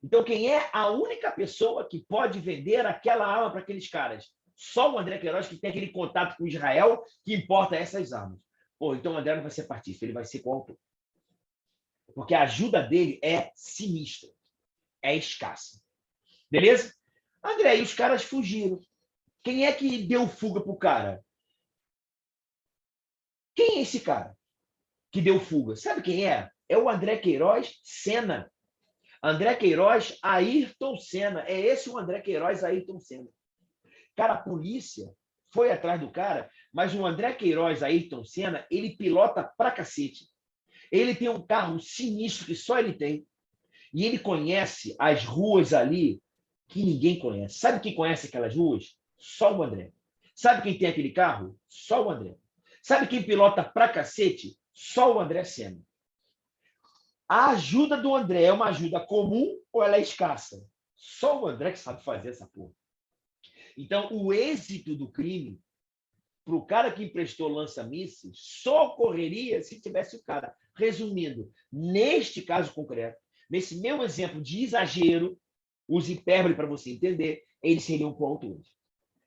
Então, quem é a única pessoa que pode vender aquela arma para aqueles caras? Só o André Queiroz, que tem aquele contato com Israel, que importa essas armas. Pô, então o André não vai ser partícipe, ele vai ser coautor. Porque a ajuda dele é sinistra, é escassa. Beleza? André, e os caras fugiram. Quem é que deu fuga pro cara? Quem é esse cara que deu fuga? Sabe quem é? É o André Queiroz Senna. André Queiroz, Ayrton Senna. É esse o André Queiroz, Ayrton Senna. Cara, a polícia foi atrás do cara, mas o André Queiroz, Ayrton Senna, ele pilota pra cacete. Ele tem um carro sinistro que só ele tem. E ele conhece as ruas ali que ninguém conhece. Sabe quem conhece aquelas ruas? Só o André. Sabe quem tem aquele carro? Só o André. Sabe quem pilota pra cacete? Só o André Senna. A ajuda do André é uma ajuda comum ou ela é escassa? Só o André que sabe fazer essa porra. Então, o êxito do crime para o cara que emprestou lança-mísseis só ocorreria se tivesse o cara. Resumindo, neste caso concreto, nesse meu exemplo de exagero, use hipérbole para você entender, eles seriam coautores.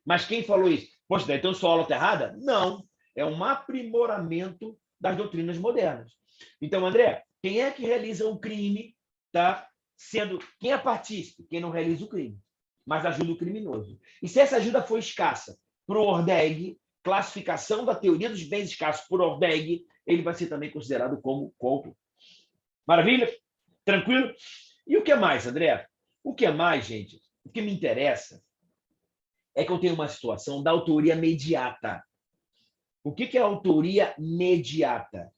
Mas quem falou isso? Poxa, então eu sou aula errada? Não. É um aprimoramento das doutrinas modernas. Então, André, quem é que realiza o crime, tá? Sendo quem é partícipe? Quem não realiza o crime, mas ajuda o criminoso. E se essa ajuda for escassa para o Ordeg, classificação da teoria dos bens escassos por Ordeg, ele vai ser também considerado como coautor. Maravilha? Tranquilo? E o que mais, André? O que mais, gente? O que me interessa é que eu tenho uma situação da autoria mediata. O que é autoria mediata?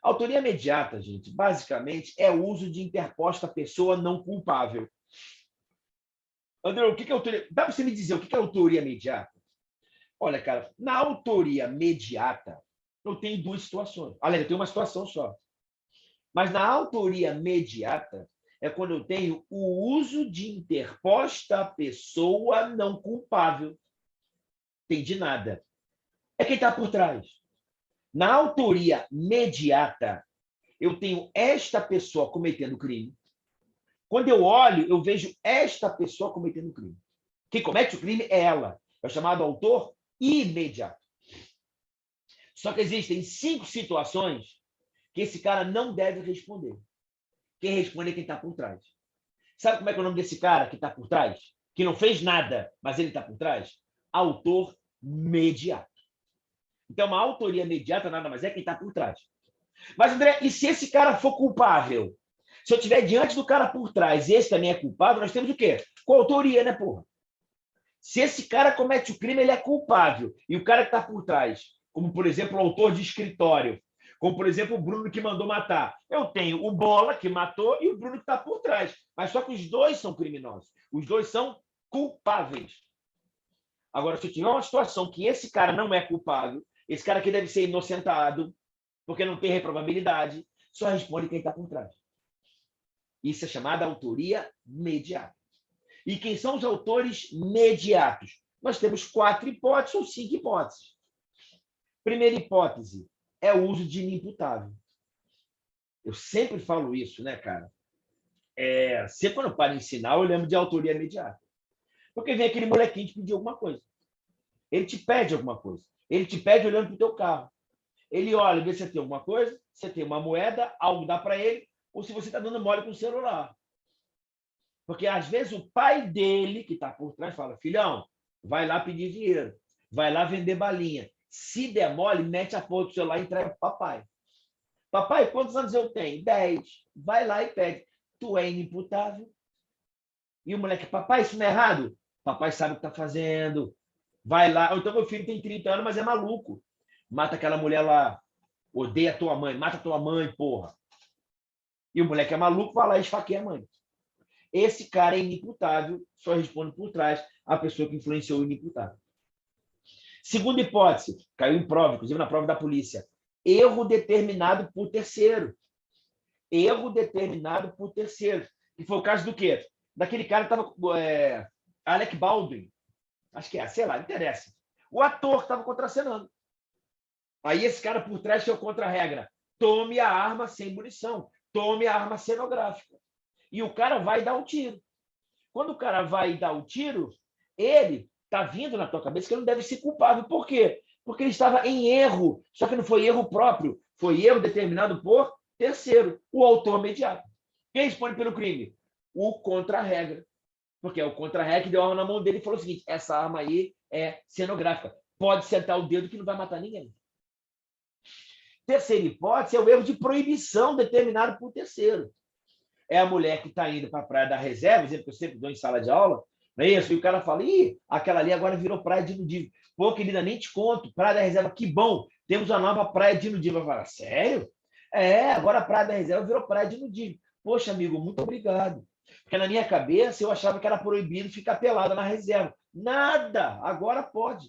A autoria mediata, gente, basicamente é o uso de interposta pessoa não culpável. André, o que é autoria? Dá para você me dizer o que é autoria mediata? Olha, cara, na autoria mediata, eu tenho 2 situações. Aliás, eu tenho uma situação só. Mas na autoria mediata é quando eu tenho o uso de interposta pessoa não culpável. Entendi nada. É quem está por trás. Na autoria mediata, eu tenho esta pessoa cometendo crime. Quando eu olho, eu vejo esta pessoa cometendo crime. Quem comete o crime é ela. É o chamado autor imediato. Só que existem 5 situações que esse cara não deve responder. Quem responde é quem está por trás. Sabe como é que é o nome desse cara que está por trás? Que não fez nada, mas ele está por trás? Autor mediato. Então, uma autoria mediata nada mais é quem está por trás. Mas, André, e se esse cara for culpável? Se eu estiver diante do cara por trás e esse também é culpável, nós temos o quê? Coautoria, né, porra? Se esse cara comete o crime, ele é culpável. E o cara que está por trás, como, por exemplo, o autor de escritório, como, por exemplo, o Bruno que mandou matar. Eu tenho o Bola, que matou, e o Bruno que está por trás. Mas só que os dois são criminosos. Os dois são culpáveis. Agora, se eu tiver uma situação que esse cara não é culpável, esse cara aqui deve ser inocentado, porque não tem reprovabilidade, só responde quem está por trás. Isso é chamada autoria mediata. E quem são os autores mediatos? Nós temos 4 hipóteses ou 5 hipóteses. Primeira hipótese é o uso de inimputável. Eu sempre falo isso, né, cara? Sempre quando eu paro de ensinar, eu lembro de autoria mediata. Porque vem aquele molequinho te pedir alguma coisa. Ele te pede alguma coisa. Ele te pede olhando para o teu carro. Ele olha, vê se você tem alguma coisa, você tem uma moeda, algo dá para ele, ou se você está dando mole com o celular. Porque, às vezes, o pai dele, que está por trás, fala, filhão, vai lá pedir dinheiro, vai lá vender balinha. Se der mole, mete a porra do celular e entrega para o papai. Papai, quantos anos eu tenho? 10. Vai lá e pede. Tu é inimputável. E o moleque, papai, isso não é errado? Papai sabe o que está fazendo. Vai lá. Então, meu filho tem 30 anos, mas é maluco. Mata aquela mulher lá. Odeia a tua mãe. Mata a tua mãe, porra. E o moleque é maluco, vai lá e esfaqueia a mãe. Esse cara é inimputável, só responde por trás a pessoa que influenciou o inimputável. Segunda hipótese, caiu em prova, inclusive na prova da polícia. Erro determinado por terceiro. Erro determinado por terceiro. E foi o caso do quê? Daquele cara que estava... Alec Baldwin. Acho que sei lá, não interessa. O ator que estava contracenando. Aí esse cara por trás tinha contra a regra. Tome a arma sem munição. Tome a arma cenográfica. E o cara vai dar um tiro. Quando o cara vai dar o tiro, ele está vindo na tua cabeça que ele não deve ser culpável. Por quê? Porque ele estava em erro. Só que não foi erro próprio. Foi erro determinado por terceiro, o autor mediato. Quem responde pelo crime? O contra-regra. Porque é o contra-regra que deu a arma na mão dele e falou o seguinte, essa arma aí é cenográfica. Pode sentar o dedo que não vai matar ninguém. Terceira hipótese é o erro de proibição determinado por terceiro. É a mulher que está indo para a praia da reserva, exemplo que eu sempre dou em sala de aula, não é isso? E o cara fala, ih, aquela ali agora virou praia de nudismo. Pô, querida, nem te conto, praia da reserva, que bom, temos a nova praia de nudismo. Eu falo, sério? Agora a praia da reserva virou praia de nudismo. Poxa, amigo, muito obrigado. Porque na minha cabeça eu achava que era proibido ficar pelada na reserva. Nada, agora pode.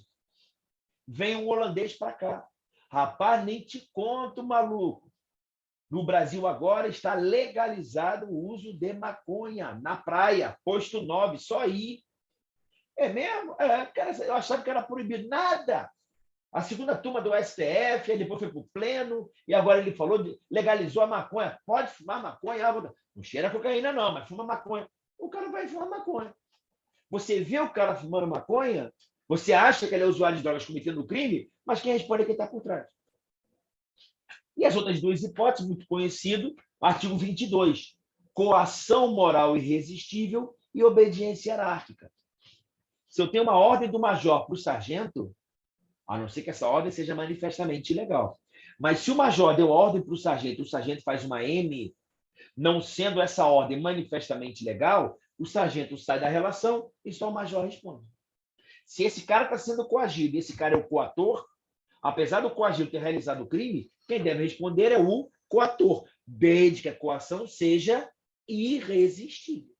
Vem um holandês para cá. Rapaz, nem te conto, maluco. No Brasil agora está legalizado o uso de maconha na praia, posto 9, só ir. É mesmo? Cara, eu achava que era proibido. Nada. A segunda turma do STF, aí depois foi para o pleno, e agora ele falou, legalizou a maconha. Pode fumar maconha? Não cheira cocaína não, mas fuma maconha. O cara vai fumar maconha. Você vê o cara fumando maconha, você acha que ele é usuário de drogas cometendo crime, mas quem responde é quem está por trás. E as outras duas hipóteses, muito conhecido, artigo 22, coação moral irresistível e obediência hierárquica. Se eu tenho uma ordem do major para o sargento, a não ser que essa ordem seja manifestamente ilegal, mas se o major deu ordem para o sargento faz uma M, não sendo essa ordem manifestamente legal, o sargento sai da relação e só o major responde. Se esse cara está sendo coagido e esse cara é o coator, apesar do coagido ter realizado o crime, quem deve responder é o coator, desde que a coação seja irresistível.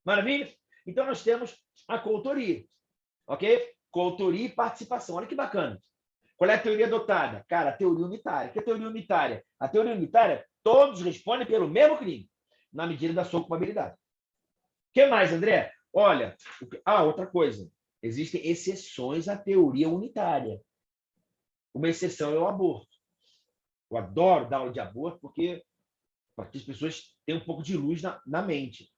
Maravilha? Então, nós temos a coautoria, ok? Coautoria e participação. Olha que bacana. Qual é a teoria adotada? Cara, a teoria unitária. O que é a teoria unitária? A teoria unitária, todos respondem pelo mesmo crime, na medida da sua culpabilidade. O que mais, André? Olha, outra coisa. Existem exceções à teoria unitária. Uma exceção é o aborto. Eu adoro dar aula de aborto porque as pessoas têm um pouco de luz na mente.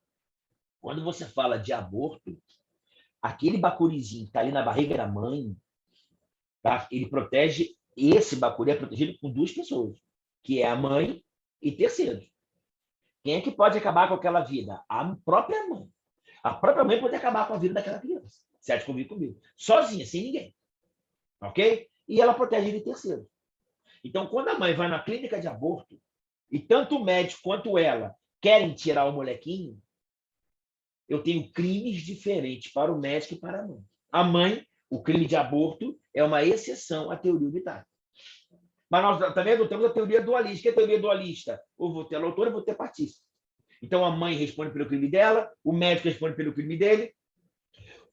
Quando você fala de aborto, aquele bacurizinho que está ali na barriga da mãe, tá? Ele protege Esse bacuri é protegido por duas pessoas, que é a mãe e terceiros. Quem é que pode acabar com aquela vida? A própria mãe. A própria mãe pode acabar com a vida daquela criança. Certo? Comigo. Sozinha, sem ninguém. Ok? E ela protege de terceiros. Então, quando a mãe vai na clínica de aborto, e tanto o médico quanto ela querem tirar o molequinho, eu tenho crimes diferentes para o médico e para a mãe. A mãe, o crime de aborto, é uma exceção à teoria unitária. Mas nós também adotamos a teoria dualista. Que é a teoria dualista? Ou vou ter autor ou vou ter partícipe. Então, a mãe responde pelo crime dela, o médico responde pelo crime dele,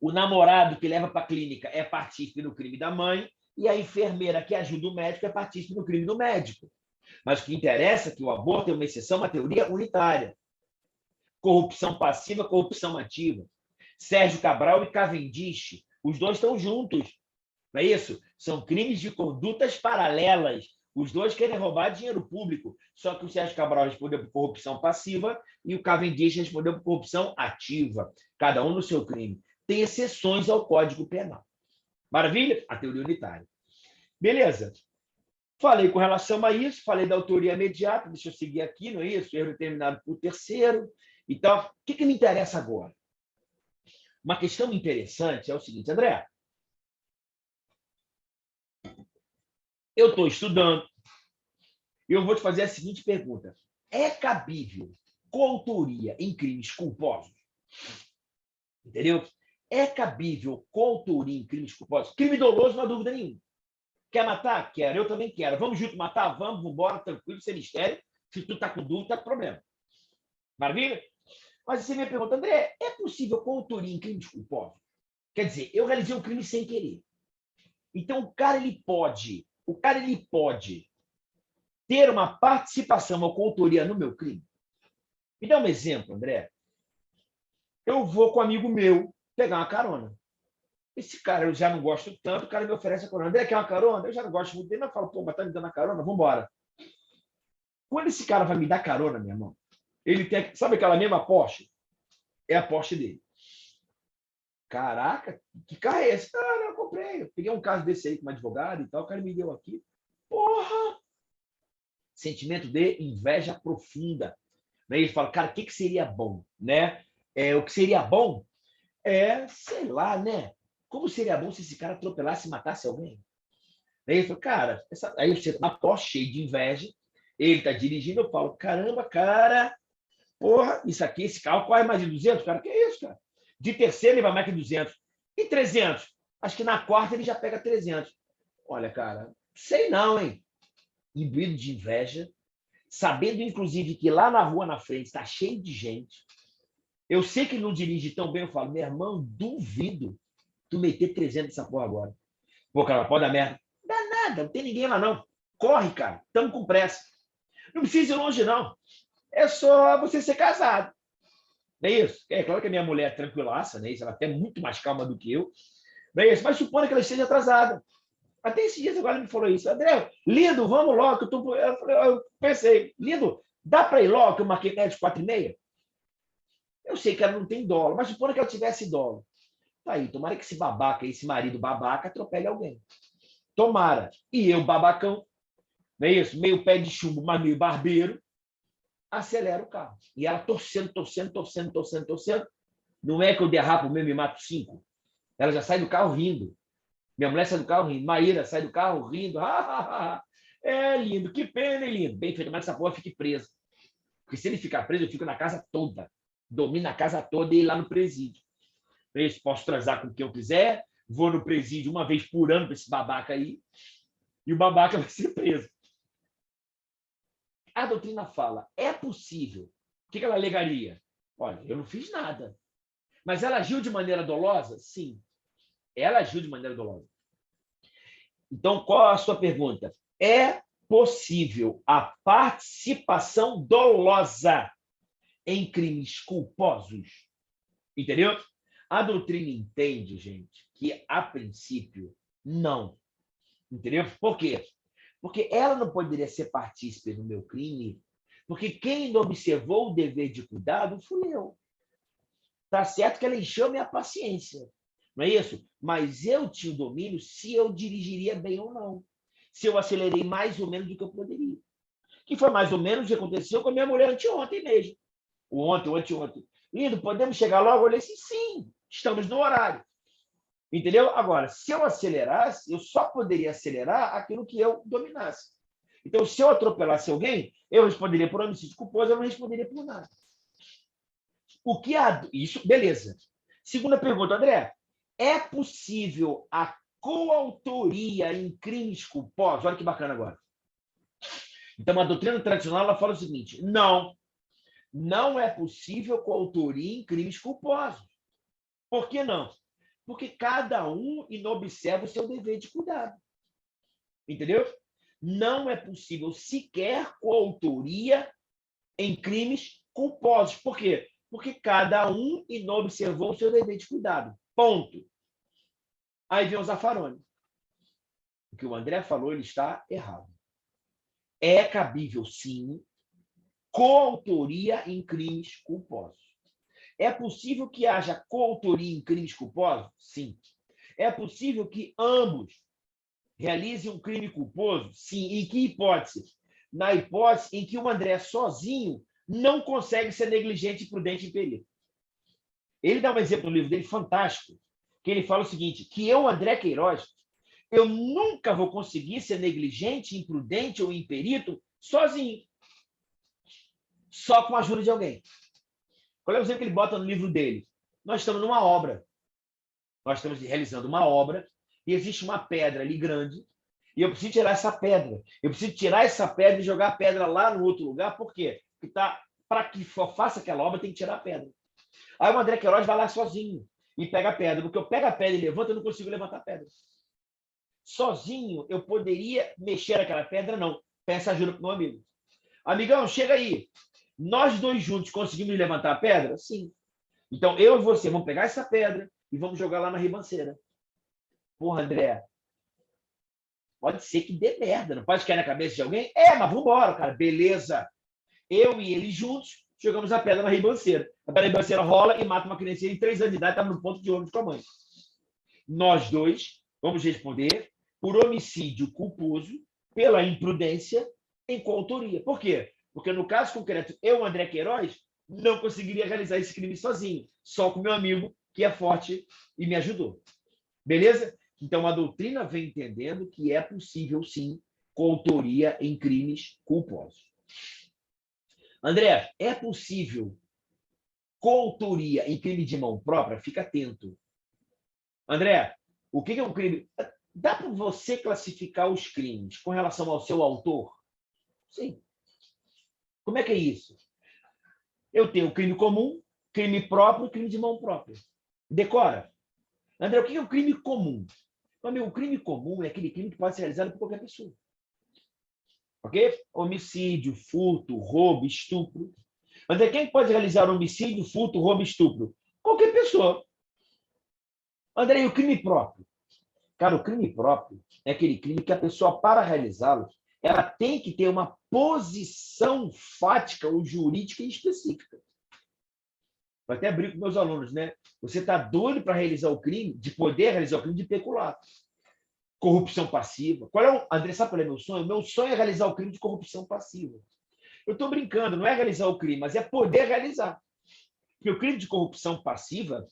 o namorado que leva para a clínica é partícipe no crime da mãe, e a enfermeira que ajuda o médico é partícipe no crime do médico. Mas o que interessa é que o aborto é uma exceção, uma teoria unitária. Corrupção passiva, corrupção ativa. Sérgio Cabral e Cavendish, os dois estão juntos. Não é isso? São crimes de condutas paralelas. Os dois querem roubar dinheiro público. Só que o Sérgio Cabral respondeu por corrupção passiva e o Cavendish respondeu por corrupção ativa. Cada um no seu crime. Tem exceções ao Código Penal. Maravilha? A teoria unitária. Beleza. Falei com relação a isso, falei da autoria imediata, deixa eu seguir aqui, não é isso? Erro determinado por terceiro. Então, o que me interessa agora? Uma questão interessante é o seguinte, André. Eu estou estudando e eu vou te fazer a seguinte pergunta. É cabível coautoria em crimes culposos? Entendeu? É cabível coautoria em crimes culposos? Crime doloso, não há dúvida nenhuma. Quer matar? Quero. Eu também quero. Vamos junto matar? Vamos, embora, tranquilo, sem mistério. Se tu tá com dúvida, tá com problema. Maravilha? Mas você me pergunta, André, é possível coautoria em crimes culposos? Quer dizer, eu realizei um crime sem querer. Então, o cara ele pode ter uma participação ou coautoria no meu crime. Me dá um exemplo, André. Eu vou com um amigo meu pegar uma carona. Esse cara eu já não gosto tanto, o cara me oferece a carona. André, quer uma carona? Eu já não gosto muito dele, mas eu falo, pô, mas tá me dando a carona? Vamos embora. Quando esse cara vai me dar carona, meu irmão, ele tem, sabe aquela mesma Porsche? É a Porsche dele. Caraca, que carro é esse? Ah, não, eu comprei. Eu peguei um carro desse aí com um advogado e tal, o cara me deu aqui. Porra! Sentimento de inveja profunda. Ele fala, cara, o que seria bom? Né? O que seria bom é, sei lá, né? Como seria bom se esse cara atropelasse e matasse alguém? Aí ele falou, cara, aí você tá Porsche cheio de inveja, ele tá dirigindo, eu falo, caramba, cara, porra, isso aqui, esse carro corre mais de 200, cara, que é isso, cara? De terceiro ele vai mais que 200. E 300? Acho que na quarta ele já pega 300. Olha, cara, sei não, hein? Imbuído de inveja, sabendo, inclusive, que lá na rua, na frente, está cheio de gente. Eu sei que ele não dirige tão bem, eu falo, meu irmão, duvido tu meter 300 nessa porra agora. Pô, cara, pode dar merda. Não dá nada, não tem ninguém lá, não. Corre, cara, estamos com pressa. Não precisa ir longe, não. É só você ser casado. Não é isso? É claro que a minha mulher é tranquilaça, né? Ela é até muito mais calma do que eu. Não é isso? Mas supondo que ela esteja atrasada. Até esses dias agora ele me falou isso. André, lindo, vamos logo. Que eu pensei, lindo, dá para ir logo que eu marquei de 4h30? Eu sei que ela não tem dólar, mas supondo que ela tivesse dólar. Tá aí, tomara que esse babaca, esse marido babaca, atropele alguém. Tomara. E eu, babacão, não é isso? Meio pé de chumbo, mas meio barbeiro, acelera o carro. E ela torcendo. Não é que eu derrapo mesmo e mato 5. Ela já sai do carro rindo. Minha mulher sai do carro rindo. Maíra sai do carro rindo. É lindo, que pena, hein, lindo. Bem feito, mas essa porra fique presa. Porque se ele ficar preso, eu fico na casa toda. Domino a casa toda e ir lá no presídio. Eu posso transar com o que eu quiser, vou no presídio uma vez por ano para esse babaca aí, e o babaca vai ser preso. A doutrina fala, é possível. O que ela alegaria? Olha, eu não fiz nada. Mas ela agiu de maneira dolosa? Sim. Ela agiu de maneira dolosa. Então, qual a sua pergunta? É possível a participação dolosa em crimes culposos? Entendeu? A doutrina entende, gente, que a princípio não. Entendeu? Por quê? Porque ela não poderia ser partícipe no meu crime, porque quem não observou o dever de cuidado fui eu. Tá certo que ela encheu minha paciência, não é isso? Mas eu tinha o domínio se eu dirigiria bem ou não. se eu acelerei mais ou menos do que eu poderia. Que foi mais ou menos o que aconteceu com a minha mulher anteontem mesmo. Ontem, ou anteontem. Lindo, podemos chegar logo? Eu falei assim, sim, estamos no horário. Entendeu? Agora, se eu acelerasse, eu só poderia acelerar aquilo que eu dominasse. Então, se eu atropelasse alguém, eu responderia por homicídio culposo, eu não responderia por nada. O que há... Isso, beleza. Segunda pergunta, André. É possível a coautoria em crimes culposos? Olha que bacana agora. Então, a doutrina tradicional ela fala o seguinte: não é possível coautoria em crimes culposos. Por que não? Porque cada um inobserva o seu dever de cuidado. Entendeu? Não é possível sequer coautoria em crimes culposos. Por quê? Porque cada um inobservou o seu dever de cuidado. Ponto. Aí vem o Zaffaroni. O que o André falou, ele está errado. É cabível, sim, coautoria em crimes culposos. É possível que haja coautoria em crimes culposos? Sim. É possível que ambos realizem um crime culposo? Sim. Em que hipótese? Na hipótese em que o André sozinho não consegue ser negligente, prudente e perito. Ele dá um exemplo no livro dele fantástico, que ele fala o seguinte, que eu, André Queiroz, eu nunca vou conseguir ser negligente, imprudente ou imperito sozinho. Só com a ajuda de alguém. Qual é o exemplo que ele bota no livro dele? Nós estamos numa obra. Nós estamos realizando uma obra e existe uma pedra ali grande e eu preciso tirar essa pedra. Eu preciso tirar essa pedra e jogar a pedra lá no outro lugar. Por quê? Porque para que faça aquela obra, tem que tirar a pedra. Aí o André Queiroz vai lá sozinho e pega a pedra. Porque eu pego a pedra e levanto, eu não consigo levantar a pedra. Sozinho, eu poderia mexer aquela pedra? Não. Peça ajuda para o meu amigo. Amigão, chega aí. Nós dois juntos conseguimos levantar a pedra? Sim. Então, eu e você vamos pegar essa pedra e vamos jogar lá na ribanceira. Porra, André, pode ser que dê merda, não pode cair na cabeça de alguém? É, mas vamos embora, cara. Beleza. Eu e ele juntos jogamos a pedra na ribanceira. A ribanceira rola e mata uma criança de 3 anos de idade, estava no ponto de ônibus com a mãe. Nós dois vamos responder por homicídio culposo, pela imprudência, em coautoria. Por quê? Porque no caso concreto, eu, André Queiroz, não conseguiria realizar esse crime sozinho, só com meu amigo, que é forte e me ajudou. Beleza? Então, a doutrina vem entendendo que é possível, sim, coautoria em crimes culposos. André, é possível coautoria em crime de mão própria? Fica atento. André, o que é um crime? Dá para você classificar os crimes com relação ao seu autor? Sim. Como é que é isso? Eu tenho crime comum, crime próprio e crime de mão própria. Decora. André, o que é um crime comum? O crime comum é aquele crime que pode ser realizado por qualquer pessoa. Ok? Homicídio, furto, roubo, estupro. André, quem pode realizar homicídio, furto, roubo, estupro? Qualquer pessoa. André, e o crime próprio? Cara, o crime próprio é aquele crime que a pessoa, para realizá-lo, ela tem que ter uma posição fática ou jurídica específica. Eu até brinco com meus alunos, né? Você está doido para realizar o crime, de poder realizar o crime de peculato. Corrupção passiva. Qual é o... André, sabe qual é meu sonho? Meu sonho é realizar o crime de corrupção passiva. Eu estou brincando, não é realizar o crime, mas é poder realizar. Porque o crime de corrupção passiva,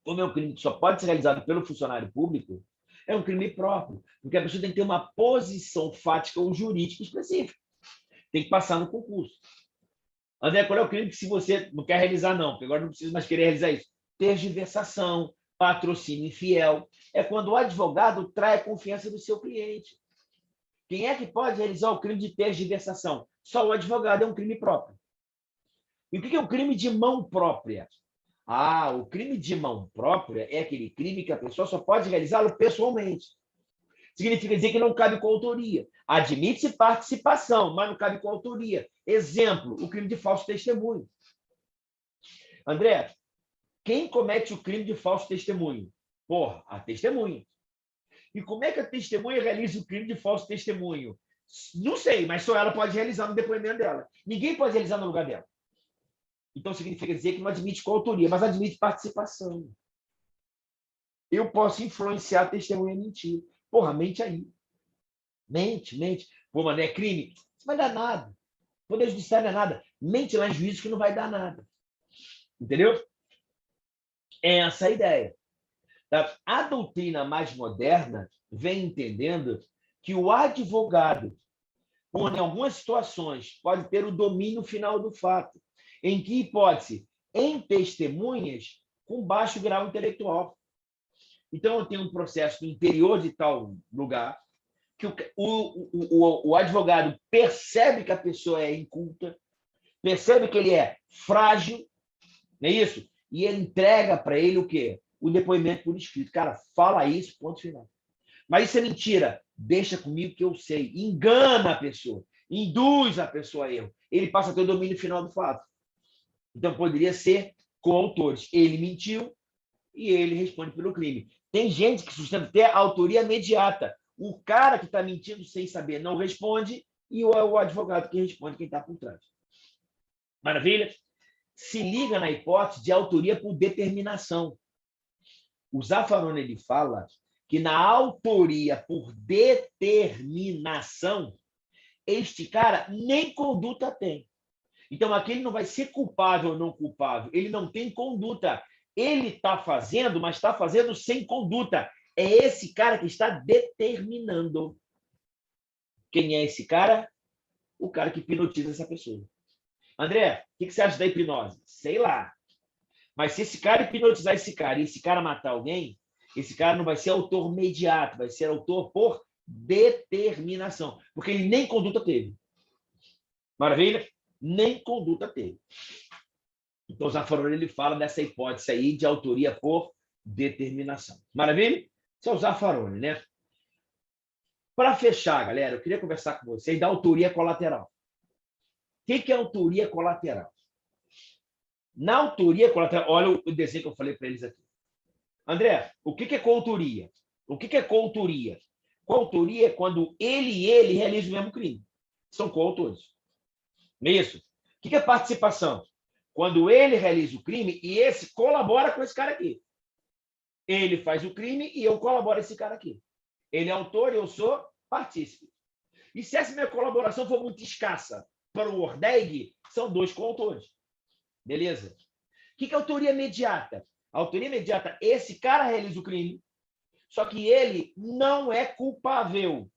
como é um crime que só pode ser realizado pelo funcionário público, é um crime próprio, porque a pessoa tem que ter uma posição fática ou jurídica específica. Tem que passar no concurso. André, qual é o crime que se você não quer realizar, não? Porque agora não precisa mais querer realizar isso. Tergiversação, patrocínio infiel. É quando o advogado trai a confiança do seu cliente. Quem é que pode realizar o crime de tergiversação? Só o advogado, é um crime próprio. E o que é um crime de mão própria? Ah, o crime de mão própria é aquele crime que a pessoa só pode realizá-lo pessoalmente. Significa dizer que não cabe coautoria. Admite-se participação, mas não cabe coautoria. Exemplo, o crime de falso testemunho. André, quem comete o crime de falso testemunho? Porra, a testemunha. E como é que a testemunha realiza o crime de falso testemunho? Não sei, mas só ela pode realizar no depoimento dela. Ninguém pode realizar no lugar dela. Então, significa dizer que não admite coautoria, mas admite participação. Eu posso influenciar a testemunha a mentir. Porra, mente aí. Mente, mente. Pô, mano, é crime? Não vai dar nada. Poder judiciário não é nada. Mente lá em juízo que não vai dar nada. Entendeu? É essa a ideia. A doutrina mais moderna vem entendendo que o advogado, em algumas situações, pode ter o domínio final do fato. Em que hipótese? Em testemunhas com baixo grau intelectual. Então, eu tenho um processo no interior de tal lugar que o advogado percebe que a pessoa é inculta, percebe que ele é frágil, não é isso? E ele entrega para ele o quê? O depoimento por escrito. Cara, fala isso, ponto final. Mas isso é mentira. Deixa comigo que eu sei. Engana a pessoa. Induz a pessoa a erro. Ele passa a ter o domínio final do fato. Então, poderia ser coautores. Ele mentiu e ele responde pelo crime. Tem gente que sustenta até a autoria imediata. O cara que está mentindo sem saber não responde e o advogado que responde quem está por trás. Maravilha? Se liga na hipótese de autoria por determinação. O Zaffaroni ele fala que na autoria por determinação, este cara nem conduta tem. Então, aqui ele não vai ser culpável ou não culpável. Ele não tem conduta. Ele está fazendo, mas está fazendo sem conduta. É esse cara que está determinando. Quem é esse cara? O cara que hipnotiza essa pessoa. André, o que você acha da hipnose? Sei lá. Mas se esse cara hipnotizar esse cara e esse cara matar alguém, esse cara não vai ser autor imediato, vai ser autor por determinação. Porque ele nem conduta teve. Maravilha? Nem conduta teve. Então, o Zaffaroni ele fala dessa hipótese aí de autoria por determinação. Maravilha? Isso é o Zaffaroni, né? Para fechar, galera, eu queria conversar com vocês da autoria colateral. O que é autoria colateral? Na autoria colateral, olha o desenho que eu falei para eles aqui. André, o que é coautoria? O que é coautoria? Coautoria é quando ele e ele realizam o mesmo crime. São coautores. Não é isso? O que é participação? Quando ele realiza o crime e esse colabora com esse cara aqui. Ele faz o crime e eu colaboro com esse cara aqui. Ele é autor e eu sou partícipe. E se essa minha colaboração for muito escassa para o Ordeg, são dois coautores. Beleza? O que é autoria imediata? A autoria imediata, esse cara realiza o crime, só que ele não é culpável.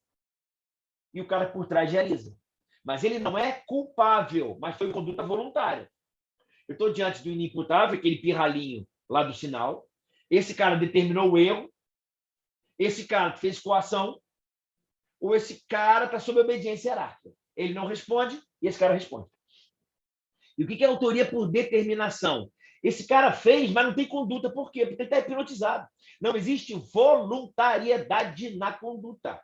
E o cara por trás realiza. Mas ele não é culpável, mas foi conduta voluntária. Eu estou diante do inimputável, aquele pirralhinho lá do sinal. Esse cara determinou o erro. Esse cara fez coação. Ou esse cara está sob obediência hierárquica. Ele não responde e esse cara responde. E o que é autoria por determinação? Esse cara fez, mas não tem conduta. Por quê? Porque ele está hipnotizado. Não existe voluntariedade na conduta.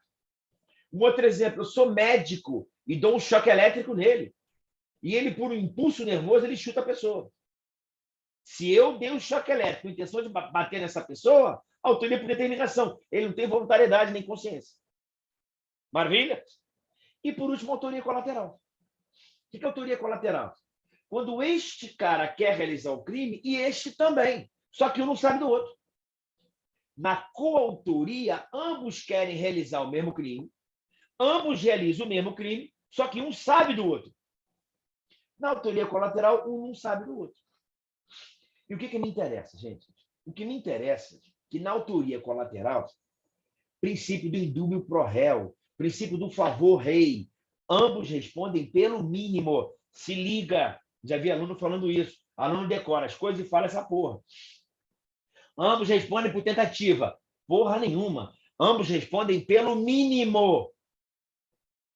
Um outro exemplo, eu sou médico e dou um choque elétrico nele. E ele, por um impulso nervoso, ele chuta a pessoa. Se eu dei um choque elétrico com a intenção de bater nessa pessoa, autoria por determinação. Ele não tem voluntariedade nem consciência. Maravilha? E, por último, autoria colateral. O que é autoria colateral? Quando este cara quer realizar o crime e este também. Só que um não sabe do outro. Na coautoria, ambos querem realizar o mesmo crime. Ambos realizam o mesmo crime, só que um sabe do outro. Na autoria colateral, um não sabe do outro. E o que me interessa, gente? O que me interessa é que na autoria colateral, princípio do indúbio pro réu, princípio do favor rei, ambos respondem pelo mínimo. Se liga, já vi aluno falando isso. Aluno decora as coisas e fala essa porra. Ambos respondem por tentativa. Porra nenhuma. Ambos respondem pelo mínimo. O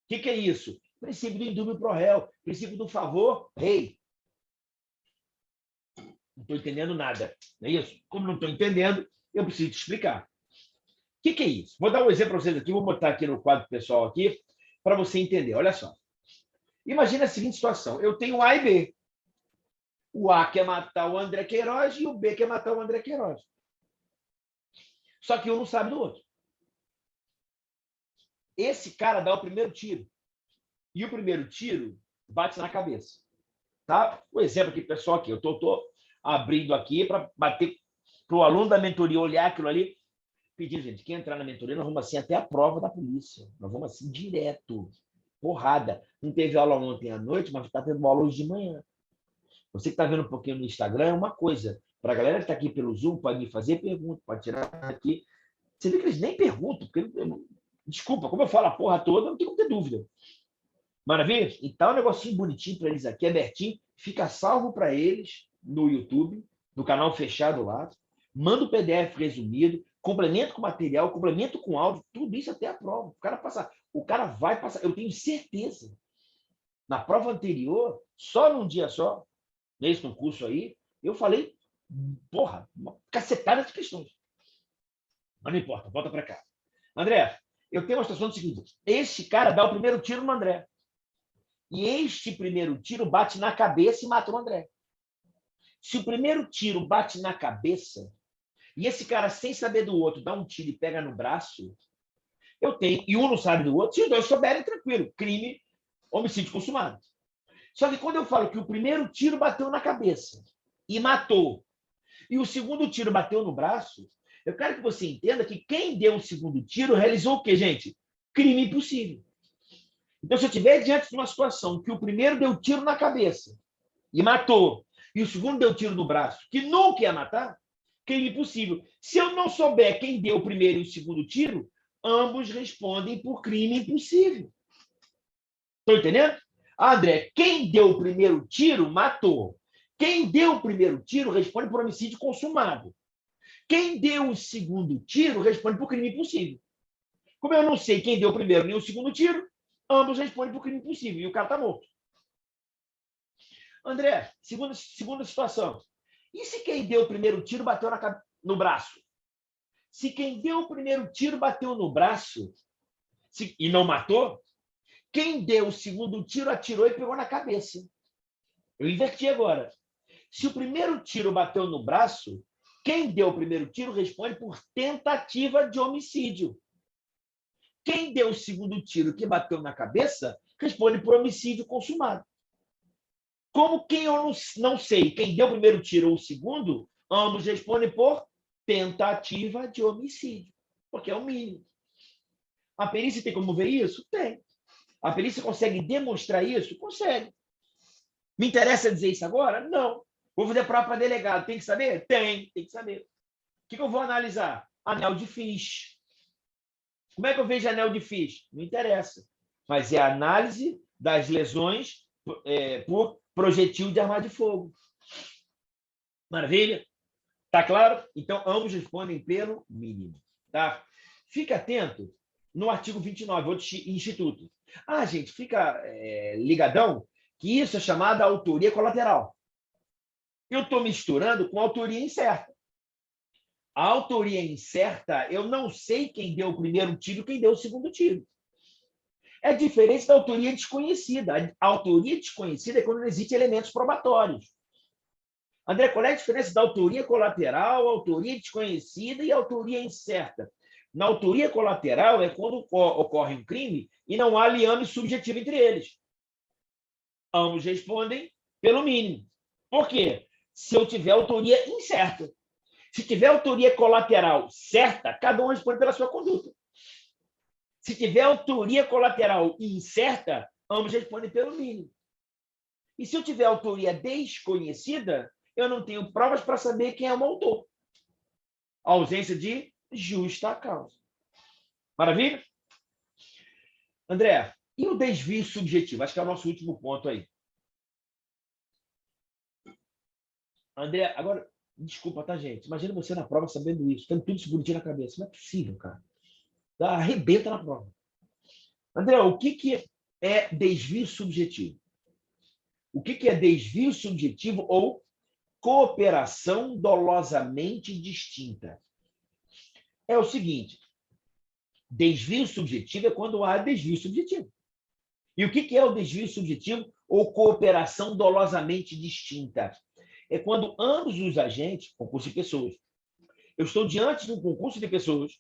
que é isso? Princípio do indúbio pro réu, princípio do favor rei. Não estou entendendo nada. Não é isso? Como não estou entendendo, eu preciso te explicar. O que é isso? Vou dar um exemplo para vocês aqui, vou botar aqui no quadro pessoal aqui, para você entender. Olha só. Imagina a seguinte situação. Eu tenho A e B. O A quer matar o André Queiroz e o B quer matar o André Queiroz. Só que um não sabe do outro. Esse cara dá o primeiro tiro. E o primeiro tiro bate na cabeça. Tá? O exemplo aqui, pessoal, aqui. Eu estou abrindo aqui para bater para o aluno da mentoria olhar aquilo ali, pedindo, gente, quem entrar na mentoria, nós vamos assim até a prova da polícia. Nós vamos assim direto. Porrada. Não teve aula ontem à noite, mas está tendo aula hoje de manhã. Você que está vendo um pouquinho no Instagram é uma coisa. Para a galera que está aqui pelo Zoom, pode me fazer pergunta, pode tirar aqui. Você vê que eles nem perguntam, porque desculpa, como eu falo a porra toda, não tem como ter dúvida. Maravilha? Então, um negocinho bonitinho para eles aqui, abertinho, fica salvo para eles no YouTube, no canal fechado lá. Manda o PDF resumido, complemento com material, complemento com áudio, tudo isso até a prova. O cara vai passar, eu tenho certeza. Na prova anterior, só num dia só, nesse concurso aí, eu falei, porra, uma cacetada de questões. Mas não importa, volta para cá. André, eu tenho uma situação do seguinte: este cara dá o primeiro tiro no André. E este primeiro tiro bate na cabeça e mata o André. Se o primeiro tiro bate na cabeça, e esse cara, sem saber do outro, dá um tiro e pega no braço, eu tenho, e um não sabe do outro, se os dois souberem, tranquilo, crime, homicídio consumado. Só que quando eu falo que o primeiro tiro bateu na cabeça e matou, e o segundo tiro bateu no braço, eu quero que você entenda que quem deu o segundo tiro realizou o quê, gente? Crime impossível. Então, se eu estiver diante de uma situação que o primeiro deu tiro na cabeça e matou, e o segundo deu tiro no braço, que nunca ia matar, crime impossível. Se eu não souber quem deu o primeiro e o segundo tiro, ambos respondem por crime impossível. Estão entendendo? André, quem deu o primeiro tiro, matou. Quem deu o primeiro tiro responde por homicídio consumado. Quem deu o segundo tiro responde por crime impossível. Como eu não sei quem deu o primeiro nem o segundo tiro, ambos respondem por crime impossível e o cara está morto. André, segunda situação. E se quem deu o primeiro tiro bateu no braço? Se quem deu o primeiro tiro bateu no braço e não matou, quem deu o segundo tiro atirou e pegou na cabeça. Eu inverti agora. Se o primeiro tiro bateu no braço, quem deu o primeiro tiro responde por tentativa de homicídio. Quem deu o segundo tiro que bateu na cabeça responde por homicídio consumado. Como quem eu não sei quem deu o primeiro tiro ou o segundo, ambos respondem por tentativa de homicídio, porque é o mínimo. A perícia tem como ver isso? Tem. A perícia consegue demonstrar isso? Consegue. Me interessa dizer isso agora? Não. Vou fazer prova para delegado. Tem que saber? Tem que saber. O que eu vou analisar? Anel de fiche. Como é que eu vejo anel de fiche? Não interessa. Mas é a análise das lesões por projetil de arma de fogo. Maravilha? Tá claro? Então, ambos respondem pelo mínimo. Tá? Fica atento no artigo 29, outro instituto. Gente, fica ligadão que isso é chamada autoria colateral. Eu estou misturando com autoria incerta. A autoria incerta, eu não sei quem deu o primeiro tiro e quem deu o segundo tiro. É diferente da autoria desconhecida. A autoria desconhecida é quando não existem elementos probatórios. André, qual é a diferença da autoria colateral, autoria desconhecida e autoria incerta? Na autoria colateral é quando ocorre um crime e não há liame subjetivo entre eles. Ambos respondem pelo mínimo. Por quê? Se eu tiver autoria incerta. Se tiver autoria colateral certa, cada um responde pela sua conduta. Se tiver autoria colateral incerta, ambos respondem pelo mínimo. E se eu tiver autoria desconhecida, eu não tenho provas para saber quem é o autor. A ausência de justa causa. Maravilha? André, e o desvio subjetivo? Acho que é o nosso último ponto aí. André, agora, desculpa, tá, gente? Imagina você na prova sabendo isso, tendo tudo isso bonitinho na cabeça. Não é possível, cara. Arrebenta na prova. André, o que é desvio subjetivo? O que é desvio subjetivo ou cooperação dolosamente distinta? É o seguinte, desvio subjetivo é quando há desvio subjetivo. E o que é o desvio subjetivo ou cooperação dolosamente distinta? É quando ambos os agentes, concurso de pessoas, eu estou diante de um concurso de pessoas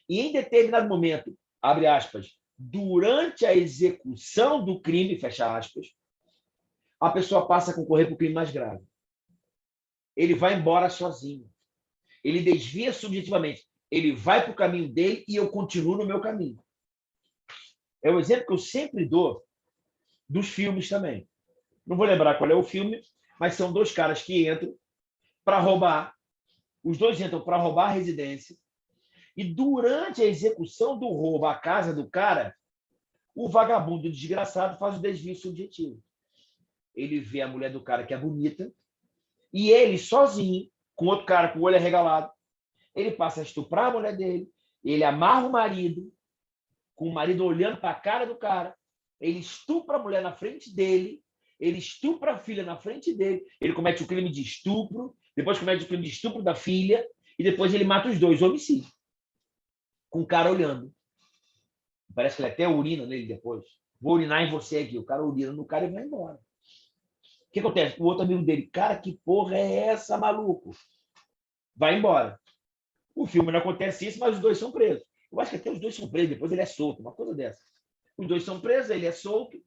e em determinado momento, abre aspas, durante a execução do crime, fecha aspas, a pessoa passa a concorrer para o crime mais grave. Ele vai embora sozinho. Ele desvia subjetivamente. Ele vai para o caminho dele e eu continuo no meu caminho. É o exemplo que eu sempre dou dos filmes também. Não vou lembrar qual é o filme, mas são dois caras que entram para roubar. Os dois entram para roubar a residência. E durante a execução do roubo à casa do cara, o vagabundo desgraçado faz o desvio subjetivo. Ele vê a mulher do cara que é bonita e ele sozinho, com outro cara com o olho arregalado, ele passa a estuprar a mulher dele, ele amarra o marido, com o marido olhando para a cara do cara, ele estupra a mulher na frente dele, ele estupra a filha na frente dele, ele comete o crime de estupro, depois comete o crime de estupro da filha, e depois ele mata os dois, homicídio. Com o cara olhando. Parece que ele até urina nele depois. Vou urinar em você aqui. O cara urina no cara e vai embora. O que acontece? O outro amigo dele, cara, que porra é essa, maluco? Vai embora. O filme não acontece isso, mas os dois são presos. Eu acho que até os dois são presos, depois ele é solto, uma coisa dessa. Os dois são presos, ele é solto.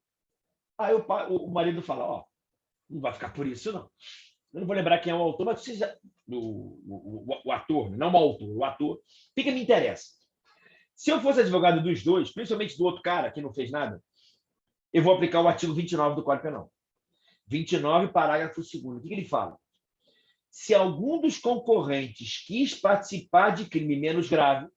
Aí o marido fala, ó, não vai ficar por isso, não. Eu não vou lembrar quem é o autor, mas precisa... O ator, não o autor, o ator. O que me interessa? Se eu fosse advogado dos dois, principalmente do outro cara que não fez nada, eu vou aplicar o artigo 29 do Código Penal. 29, parágrafo 2º. O que ele fala? Se algum dos concorrentes quis participar de crime menos grave,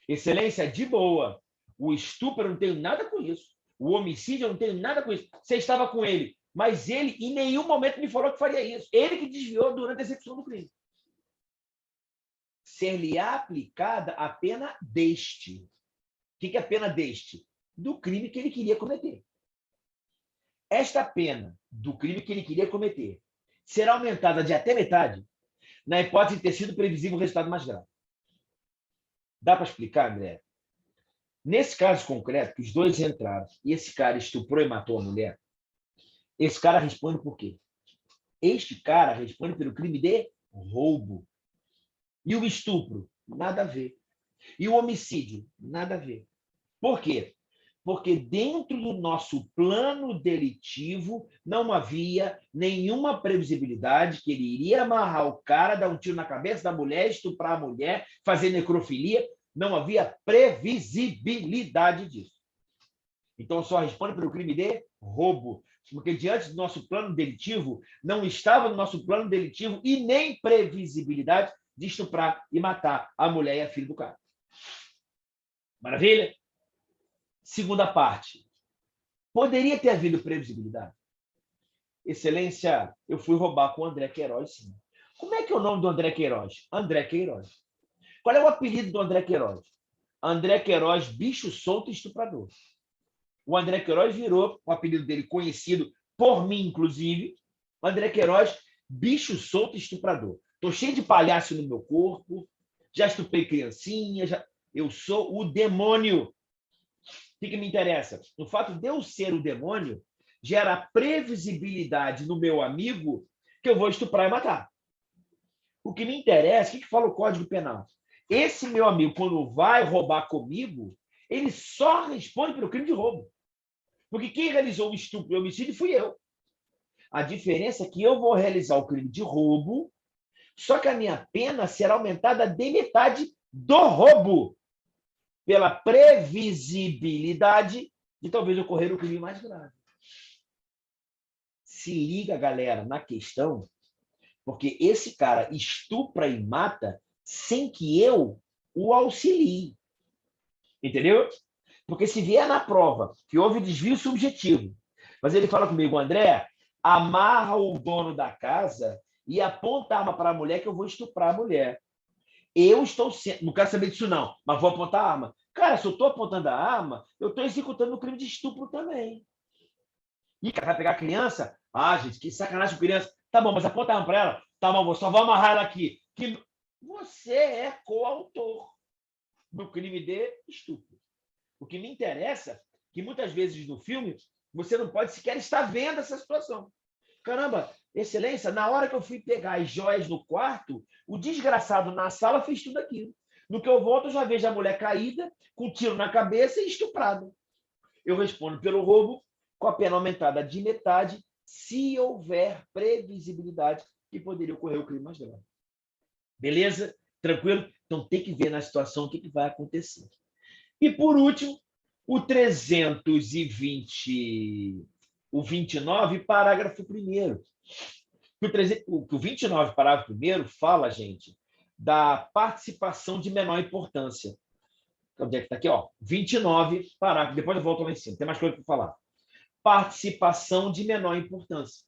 excelência, de boa, o estupro, eu não tenho nada com isso. O homicídio, eu não tenho nada com isso. Você estava com ele, mas ele em nenhum momento me falou que faria isso. Ele que desviou durante a execução do crime. Ser-lhe-á aplicada a pena deste. O que é a pena deste? Do crime que ele queria cometer. Esta pena do crime que ele queria cometer será aumentada de até metade na hipótese de ter sido previsível o resultado mais grave. Dá para explicar, André? Nesse caso concreto, que os dois entraram e esse cara estuprou e matou a mulher, esse cara responde por quê? Este cara responde pelo crime de roubo. E o estupro? Nada a ver. E o homicídio? Nada a ver. Por quê? Porque dentro do nosso plano delitivo não havia nenhuma previsibilidade que ele iria amarrar o cara, dar um tiro na cabeça da mulher, estuprar a mulher, fazer necrofilia. Não havia previsibilidade disso. Então, só responde pelo crime de roubo. Porque diante do nosso plano delitivo, não estava no nosso plano delitivo e nem previsibilidade de estuprar e matar a mulher e a filha do cara. Maravilha? Segunda parte. Poderia ter havido previsibilidade? Excelência, eu fui roubar com o André Queiroz, sim. Como é que é o nome do André Queiroz? André Queiroz. Qual é o apelido do André Queiroz? André Queiroz, bicho solto e estuprador. O André Queiroz virou o apelido dele conhecido por mim, inclusive. O André Queiroz, bicho solto e estuprador. Estou cheio de palhaço no meu corpo, já estuprei criancinha, eu sou o demônio. O que me interessa? O fato de eu ser o demônio gera previsibilidade no meu amigo que eu vou estuprar e matar. O que me interessa, o que fala o Código Penal? Esse meu amigo, quando vai roubar comigo, ele só responde pelo crime de roubo. Porque quem realizou o estupro e o homicídio fui eu. A diferença é que eu vou realizar o crime de roubo, só que a minha pena será aumentada de metade do roubo, pela previsibilidade de talvez ocorrer o crime mais grave. Se liga, galera, na questão, porque esse cara estupra e mata sem que eu o auxilie. Entendeu? Porque se vier na prova que houve desvio subjetivo, mas ele fala comigo, André, amarra o dono da casa e aponta a arma para a mulher que eu vou estuprar a mulher. Eu estou sendo... Não quero saber disso, não, mas vou apontar a arma. Cara, se eu estou apontando a arma, eu estou executando o crime de estupro também. Ih, cara, vai pegar a criança? Ah, gente, que sacanagem com criança. Tá bom, mas aponta a arma para ela. Tá bom, só vou amarrar ela aqui. Que... Você é coautor do crime de estupro. O que me interessa é que muitas vezes no filme você não pode sequer estar vendo essa situação. Caramba, excelência, na hora que eu fui pegar as joias no quarto, o desgraçado na sala fez tudo aquilo. No que eu volto, eu já vejo a mulher caída, com um tiro na cabeça e estuprada. Eu respondo pelo roubo com a pena aumentada de metade, se houver previsibilidade que poderia ocorrer o crime mais grave. Beleza? Tranquilo? Então, tem que ver na situação o que vai acontecer. E, por último, o 320, o 29, parágrafo 1º. O 29, parágrafo 1º, fala, gente, da participação de menor importância. Onde é que está aqui? 29, parágrafo. Depois eu volto lá em cima. Tem mais coisa para falar. Participação de menor importância.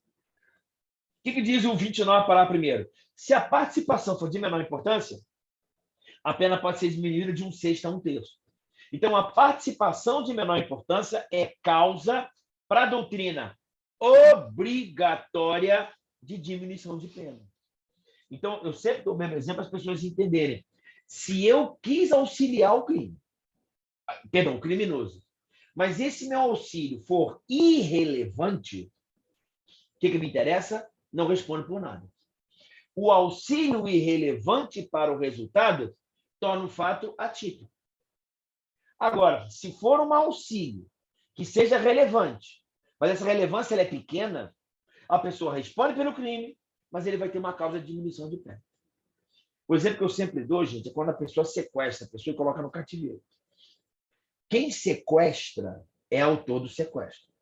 O que diz o 29, parágrafo 1º? Se a participação for de menor importância, a pena pode ser diminuída de 1/6 a 1/3. Então, a participação de menor importância é causa para a doutrina obrigatória de diminuição de pena. Então, eu sempre dou o mesmo exemplo para as pessoas entenderem. Se eu quis auxiliar o criminoso, mas esse meu auxílio for irrelevante, o que me interessa? Não respondo por nada. O auxílio irrelevante para o resultado torna o fato atípico. Agora, se for um auxílio que seja relevante, mas essa relevância ela é pequena, a pessoa responde pelo crime, mas ele vai ter uma causa de diminuição de pena. O exemplo que eu sempre dou, gente, é quando a pessoa sequestra a pessoa e coloca no cativeiro. Quem sequestra é autor do sequestro.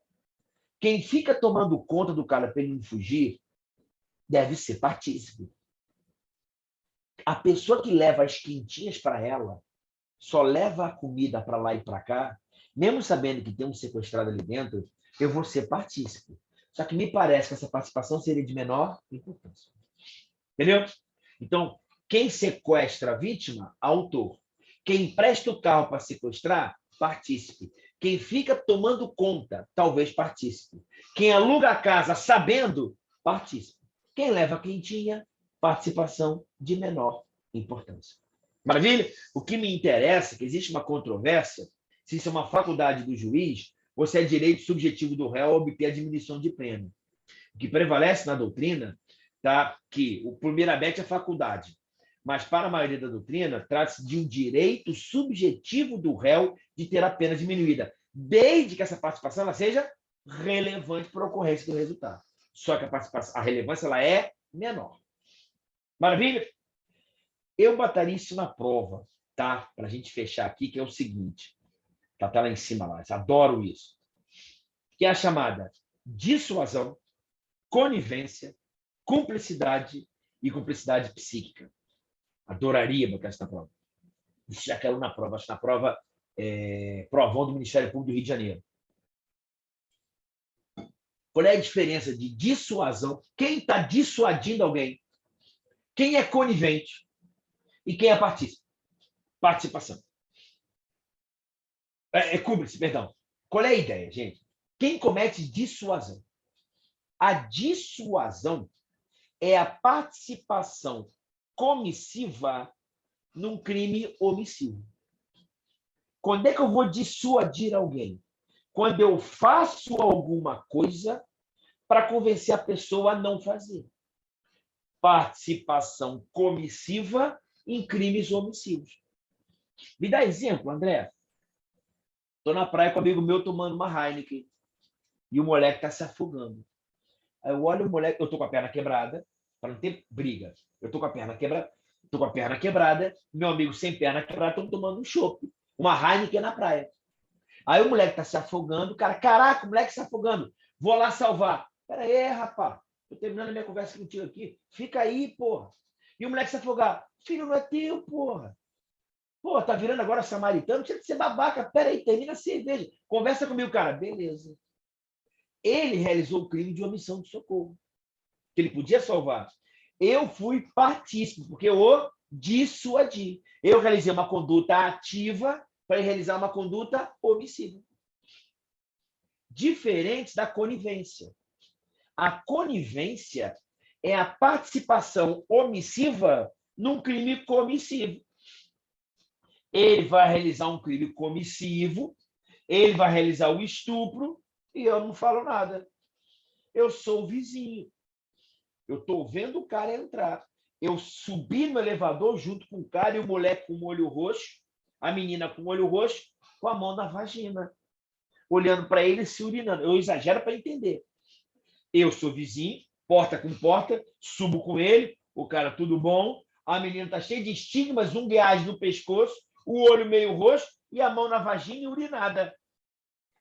Quem fica tomando conta do cara para ele não fugir deve ser partícipe. A pessoa que leva as quentinhas para ela só leva a comida para lá e para cá, mesmo sabendo que tem um sequestrado ali dentro, eu vou ser partícipe. Só que me parece que essa participação seria de menor importância. Entendeu? Então, quem sequestra a vítima, autor. Quem empresta o carro para sequestrar, partícipe. Quem fica tomando conta, talvez partícipe. Quem aluga a casa sabendo, partícipe. Quem leva a quentinha, participação de menor importância. Maravilha? O que me interessa é que existe uma controvérsia se isso é uma faculdade do juiz ou se é direito subjetivo do réu a obter a diminuição de pena. O que prevalece na doutrina tá, que o primeiramente é faculdade, mas para a maioria da doutrina trata-se de um direito subjetivo do réu de ter a pena diminuída, desde que essa participação ela seja relevante para a ocorrência do resultado. Só que a relevância ela é menor. Maravilha? Eu botaria isso na prova, tá? Para a gente fechar aqui, que é o seguinte. Tá lá em cima lá, eu adoro isso. Que é a chamada dissuasão, conivência, cumplicidade e cumplicidade psíquica. Adoraria botar isso na prova. Já quero na prova. Acho que na prova provão do Ministério Público do Rio de Janeiro. Qual é a diferença de dissuasão? Quem está dissuadindo alguém? Quem é conivente? E quem é partícipe? Participação. Cúmplice, perdão. Qual é a ideia, gente? Quem comete dissuasão? A dissuasão é a participação comissiva num crime omissivo. Quando é que eu vou dissuadir alguém? Quando eu faço alguma coisa para convencer a pessoa a não fazer. Participação comissiva em crimes omissivos. Me dá exemplo, André. Estou na praia com um amigo meu tomando uma Heineken e o moleque está se afogando. Aí eu olho o moleque, eu estou com a perna quebrada, para não ter briga. Eu estou com a perna quebrada, meu amigo sem perna quebrada, estão tomando um chopp, uma Heineken na praia. Aí o moleque está se afogando, cara, caraca, o moleque se afogando, vou lá salvar. Pera aí, rapaz, estou terminando a minha conversa contigo aqui, fica aí, porra. E o moleque se afogar, filho, não é teu, porra. Pô, tá virando agora samaritano, tinha que ser babaca, pera aí, termina a cerveja, conversa comigo, cara, beleza. Ele realizou o crime de omissão de socorro, que ele podia salvar. Eu fui partícipe, porque eu o dissuadi. Eu realizei uma conduta ativa para realizar uma conduta omissiva. Diferente da conivência. A conivência é a participação omissiva num crime comissivo. Ele vai realizar um crime comissivo, ele vai realizar o estupro e eu não falo nada. Eu sou o vizinho. Eu estou vendo o cara entrar. Eu subi no elevador junto com o cara e o moleque com o olho roxo, a menina com o olho roxo, com a mão na vagina, olhando para ele e se urinando. Eu exagero para entender. Eu sou vizinho, porta com porta, subo com ele, o cara tudo bom, A menina está cheia de estigmas, ungueais no pescoço, o olho meio roxo e a mão na vagina e urinada.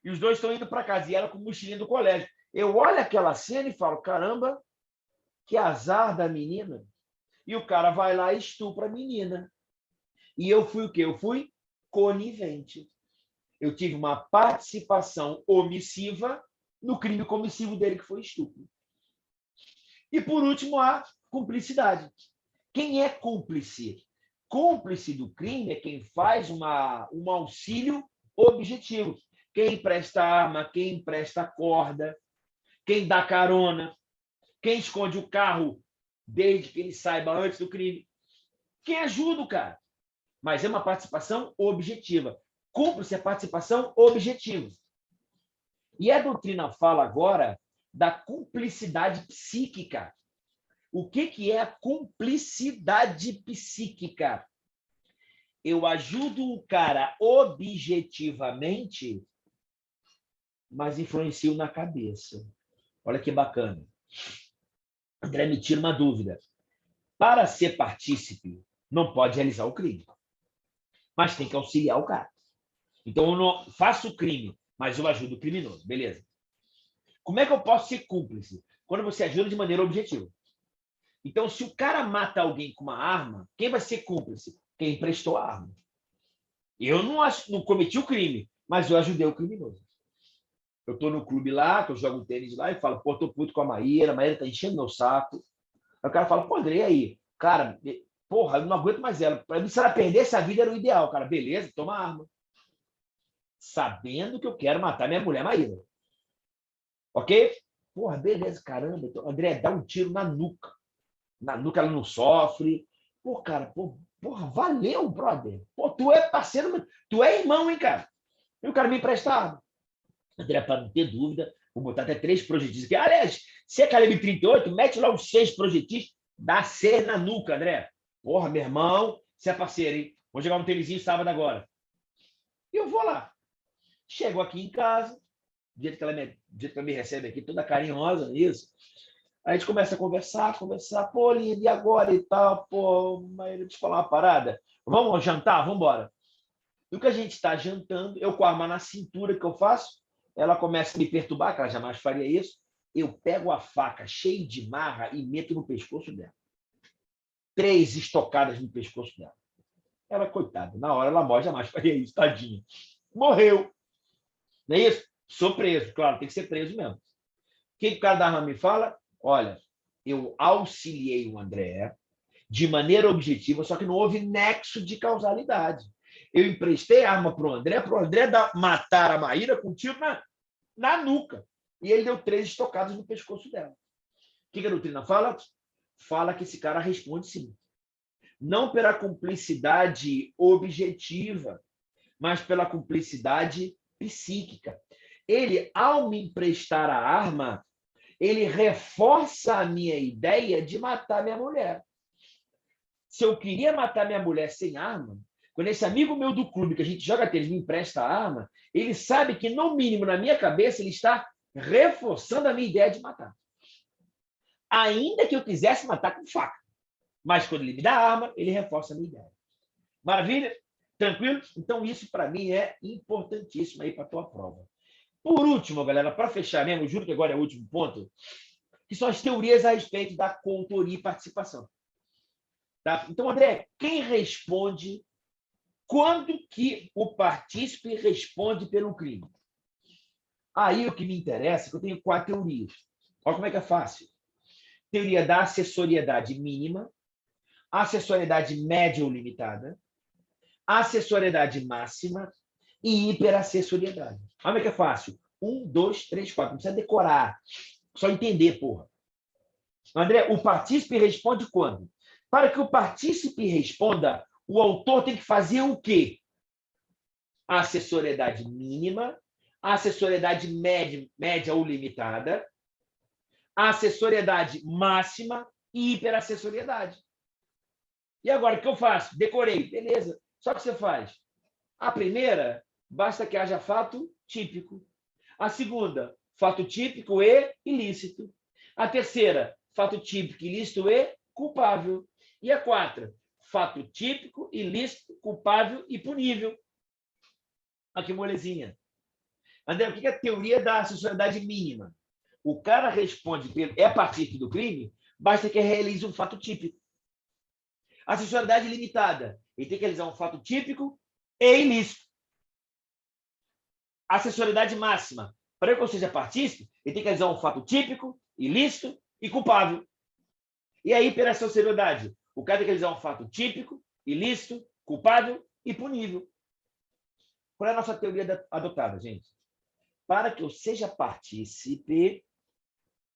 E os dois estão indo para casa, e ela com mochilinha do colégio. Eu olho aquela cena e falo, caramba, que azar da menina. E o cara vai lá e estupra a menina. E eu fui o quê? Eu fui conivente. Eu tive uma participação omissiva no crime comissivo dele, que foi estupro. E, por último, a cumplicidade. Quem é cúmplice? Cúmplice do crime é quem faz um auxílio objetivo. Quem empresta arma, quem empresta corda, quem dá carona, quem esconde o carro desde que ele saiba antes do crime. Quem ajuda o cara. Mas é uma participação objetiva. Cúmplice é participação objetiva. E a doutrina fala agora da cumplicidade psíquica. O que é a cumplicidade psíquica? Eu ajudo o cara objetivamente, mas influencio na cabeça. Olha que bacana. André, me tira uma dúvida. Para ser partícipe, não pode realizar o crime, mas tem que auxiliar o cara. Então, eu não faço o crime, mas eu ajudo o criminoso. Beleza. Como é que eu posso ser cúmplice? Quando você ajuda de maneira objetiva. Então, se o cara mata alguém com uma arma, quem vai ser cúmplice? Quem emprestou a arma. Eu não cometi o crime, mas eu ajudei o criminoso. Eu estou no clube lá, que eu jogo tênis lá, e falo, pô, tô puto com a Maíra tá enchendo meu saco. Aí o cara fala, pô, André, e aí? Cara, porra, eu não aguento mais ela. Para mim, se ela perdesse a vida, era o ideal. Cara, beleza, toma a arma. Sabendo que eu quero matar minha mulher Maíra. Ok? Porra, beleza, caramba. Então, André, dá um tiro na nuca. Na nuca ela não sofre. Pô, cara, porra, valeu, brother. Pô, tu é parceiro, tu é irmão, hein, cara? E o cara me empresta arma. André, para não ter dúvida, vou botar até 3 projetis aqui. Aliás, se é calibre 38, mete lá uns 6 projetis, dá C na nuca, André. Porra, meu irmão, você é parceiro, hein? Vou jogar um tênisinho sábado agora. E eu vou lá. Chego aqui em casa, do jeito que ela me recebe aqui, toda carinhosa nisso. Aí a gente começa a conversar, pô, lindo, e agora e tal? Pô, mas deixa eu te falar uma parada. Vamos jantar? Vamos embora. E o que a gente está jantando, eu com a arma na cintura, que eu faço? Ela começa a me perturbar, que ela jamais faria isso. Eu pego a faca cheia de marra e meto no pescoço dela. 3 estocadas no pescoço dela. Ela, coitada, na hora ela morre, jamais faria isso, tadinha. Morreu. Não é isso? Sou preso, claro, tem que ser preso mesmo. O que o cara da arma me fala? Olha, eu auxiliei o André de maneira objetiva, só que não houve nexo de causalidade. Eu emprestei a arma para o André matar a Maíra com um tiro na nuca. E ele deu 3 estocadas no pescoço dela. O que a doutrina fala? Fala que esse cara responde sim. Não pela cumplicidade objetiva, mas pela cumplicidade psíquica. Ele, ao me emprestar a arma, ele reforça a minha ideia de matar minha mulher. Se eu queria matar minha mulher sem arma, quando esse amigo meu do clube, que a gente joga tênis, me empresta a arma, ele sabe que, no mínimo, na minha cabeça, ele está reforçando a minha ideia de matar. Ainda que eu quisesse matar com faca. Mas quando ele me dá a arma, ele reforça a minha ideia. Maravilha? Tranquilo? Então, isso, para mim, é importantíssimo aí para a tua prova. Por último, galera, para fechar mesmo, juro que agora é o último ponto, que são as teorias a respeito da coautoria e participação. Tá? Então, André, quem responde, quando que o partícipe responde pelo crime? Aí o que me interessa é que eu tenho 4 teorias. Olha como é que é fácil. Teoria da acessoriedade mínima, acessoriedade média ou limitada, acessoriedade máxima e hiperacessoriedade. Olha como é que é fácil. 1, 2, 3, 4. Não precisa decorar. Só entender, porra. André, o partícipe responde quando? Para que o partícipe responda, o autor tem que fazer o quê? A acessoriedade mínima, a acessoriedade média ou limitada, a acessoriedade máxima e hiperacessoriedade. E agora, o que eu faço? Decorei. Beleza. Só que você faz. A primeira, basta que haja fato típico. A segunda, fato típico e ilícito. A terceira, fato típico, ilícito e culpável. E a 4, fato típico, ilícito, culpável e punível. Olha que molezinha. André, o que é a teoria da acessoriedade mínima? O cara responde, é partícipe do crime, basta que realize um fato típico. Acessoriedade limitada, ele tem que realizar um fato típico e ilícito. Acessoriedade máxima, para que eu seja partícipe, ele tem que realizar um fato típico, ilícito e culpável. E a hiperacessoriedade, o cara tem que realizar um fato típico, ilícito, culpável e punível. Qual é a nossa teoria adotada, gente? Para que eu seja partícipe,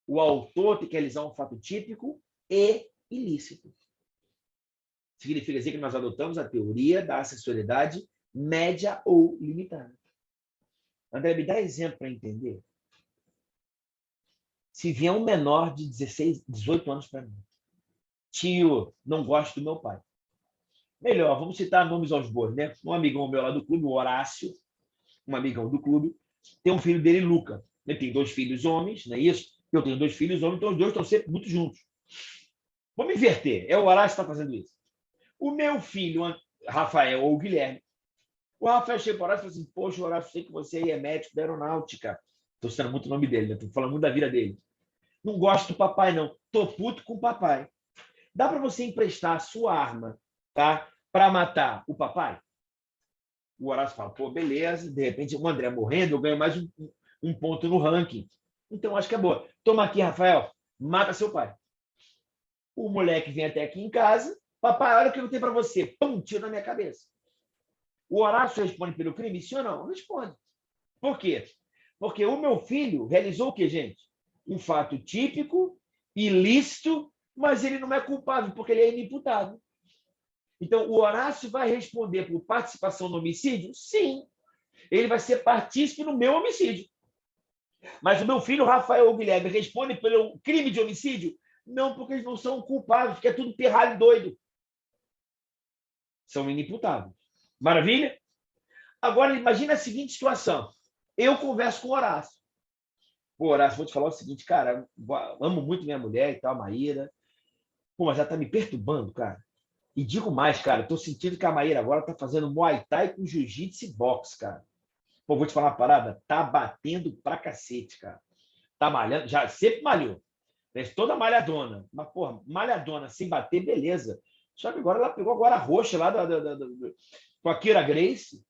o autor tem que realizar um fato típico e ilícito. Significa dizer que nós adotamos a teoria da acessoriedade média ou limitada. André, me dá exemplo para entender. Se vier um menor de 16, 18 anos para mim, tio, não gosto do meu pai. Melhor, vamos citar nomes aos bois, né? Um amigão meu lá do clube, o Horácio, um amigão do clube, tem um filho dele, Luca. Ele tem 2 filhos homens, não é isso? Eu tenho 2 filhos homens, então os 2 estão sempre muito juntos. Vamos inverter. É o Horácio que está fazendo isso. O meu filho, Rafael ou Guilherme, o Rafael chega para o Horácio e fala assim, poxa, Horácio, sei que você é médico da aeronáutica. Estou citando muito o nome dele, estou falando muito da vida dele. Não gosto do papai, não. Estou puto com o papai. Dá para você emprestar a sua arma, tá? Para matar o papai? O Horácio fala, pô, beleza. De repente, o André morrendo, eu ganho mais um ponto no ranking. Então, acho que é boa. Toma aqui, Rafael. Mata seu pai. O moleque vem até aqui em casa. Papai, olha o que eu tenho para você. Pum, tiro na minha cabeça. O Horácio responde pelo crime? Sim ou não? Não responde. Por quê? Porque o meu filho realizou o quê, gente? Um fato típico, ilícito, mas ele não é culpável, porque ele é inimputável. Então, o Horácio vai responder por participação no homicídio? Sim. Ele vai ser partícipe no meu homicídio. Mas o meu filho, Rafael ou Guilherme, responde pelo crime de homicídio? Não, porque eles não são culpados, porque é tudo pirralho doido. São inimputáveis. Maravilha? Agora, imagina a seguinte situação. Eu converso com o Horácio. Pô, Horácio, vou te falar o seguinte, cara, amo muito minha mulher e tal, a Maíra. Pô, mas ela tá me perturbando, cara. E digo mais, cara, tô sentindo que a Maíra agora tá fazendo Muay Thai com Jiu-Jitsu e boxe, cara. Pô, vou te falar uma parada, tá batendo pra cacete, cara. Tá malhando, já sempre malhou. Toda malhadona. Mas, porra, malhadona, sem bater, beleza. Só que agora ela pegou agora a roxa lá com a Kira Grace.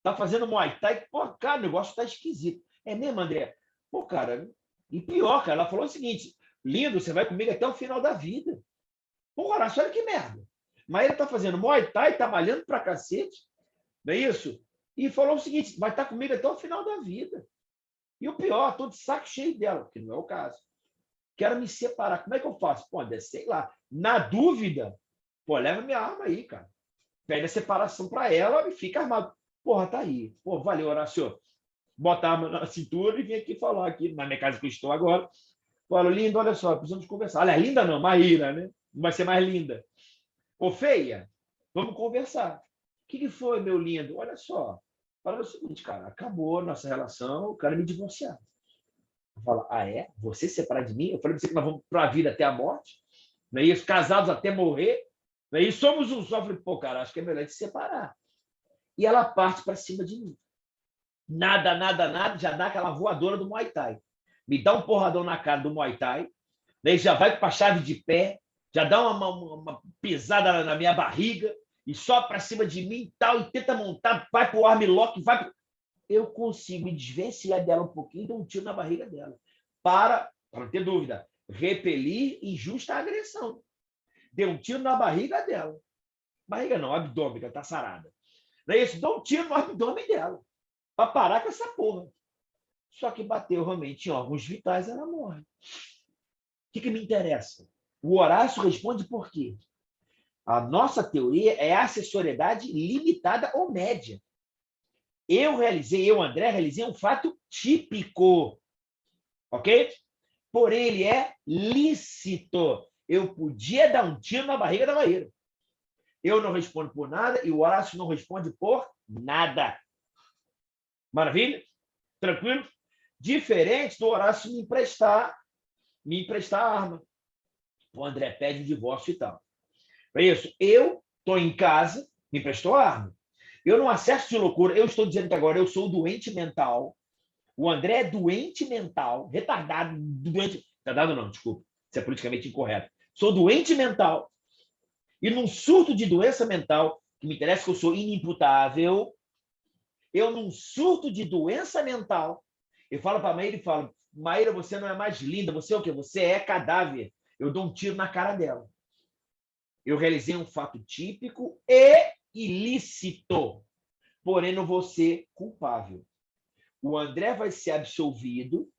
Tá fazendo Muay Thai. Pô, cara, o negócio tá esquisito. É mesmo, André? Pô, cara, e pior, cara, ela falou o seguinte, lindo, você vai comigo até o final da vida. Pô, Horácio, olha que merda. Mas ele tá fazendo Muay Thai, tá malhando pra cacete, não é isso? E falou o seguinte, vai estar comigo até o final da vida. E o pior, tô de saco cheio dela, que não é o caso. Quero me separar. Como é que eu faço? Pô, André, sei lá. Na dúvida, pô, leva minha arma aí, cara. Pede a separação para ela e fica armado. Porra, tá aí. Pô, valeu, Horácio. Bota a arma na cintura e vem aqui falar aqui na minha casa que eu estou agora. Fala, linda, olha só, precisamos conversar. Olha, linda não, Maíra, né? Não vai ser mais linda. Ô, feia, vamos conversar. O que foi, meu lindo? Olha só. Fala o seguinte, cara, acabou a nossa relação, eu quero me divorciar. Fala, ah, é? Você se separar de mim? Eu falei pra você que nós vamos para a vida até a morte, não é isso? Casados até morrer, não é isso? Somos um só. Eu falei, pô, cara, acho que é melhor se separar. E ela parte para cima de mim. Nada, nada, nada, já dá aquela voadora do Muay Thai. Me dá um porradão na cara do Muay Thai, daí já vai para a chave de pé, já dá uma pisada na minha barriga, e só para cima de mim e tal, e tenta montar, vai para o armlock, vai pro... Eu consigo me desvencilhar dela um pouquinho e dar um tiro na barriga dela. Para não ter dúvida, repelir injusta agressão. Deu um tiro na barriga dela. Barriga não, abdômen, ela tá sarada. Não é isso? Dá um tiro no abdômen dela. Para parar com essa porra. Só que bateu realmente em órgãos vitais, ela morre. O que me interessa? O Horácio responde por quê? A nossa teoria é a acessoriedade limitada ou média. Eu, André, realizei um fato típico. Ok? Porém, ele é lícito. Eu podia dar um tiro na barriga da Maíra. Eu não respondo por nada e o Horácio não responde por nada. Maravilha? Tranquilo? Diferente do Horácio me emprestar a arma. O André pede o divórcio e tal. É isso. Eu Estou em casa, me emprestou a arma. Eu não acesso de loucura. Eu estou dizendo que agora eu sou doente mental. O André é doente mental, retardado, doente. Retardado não, desculpa. Isso é politicamente incorreto. Sou doente mental. E num surto de doença mental, que me interessa que eu sou inimputável, eu num surto de doença mental, eu falo para a Maíra e falo, Maíra, você não é mais linda, você é o quê? Você é cadáver. Eu dou um tiro na cara dela. Eu realizei um fato típico e ilícito, porém não vou ser culpável. O André vai ser absolvido,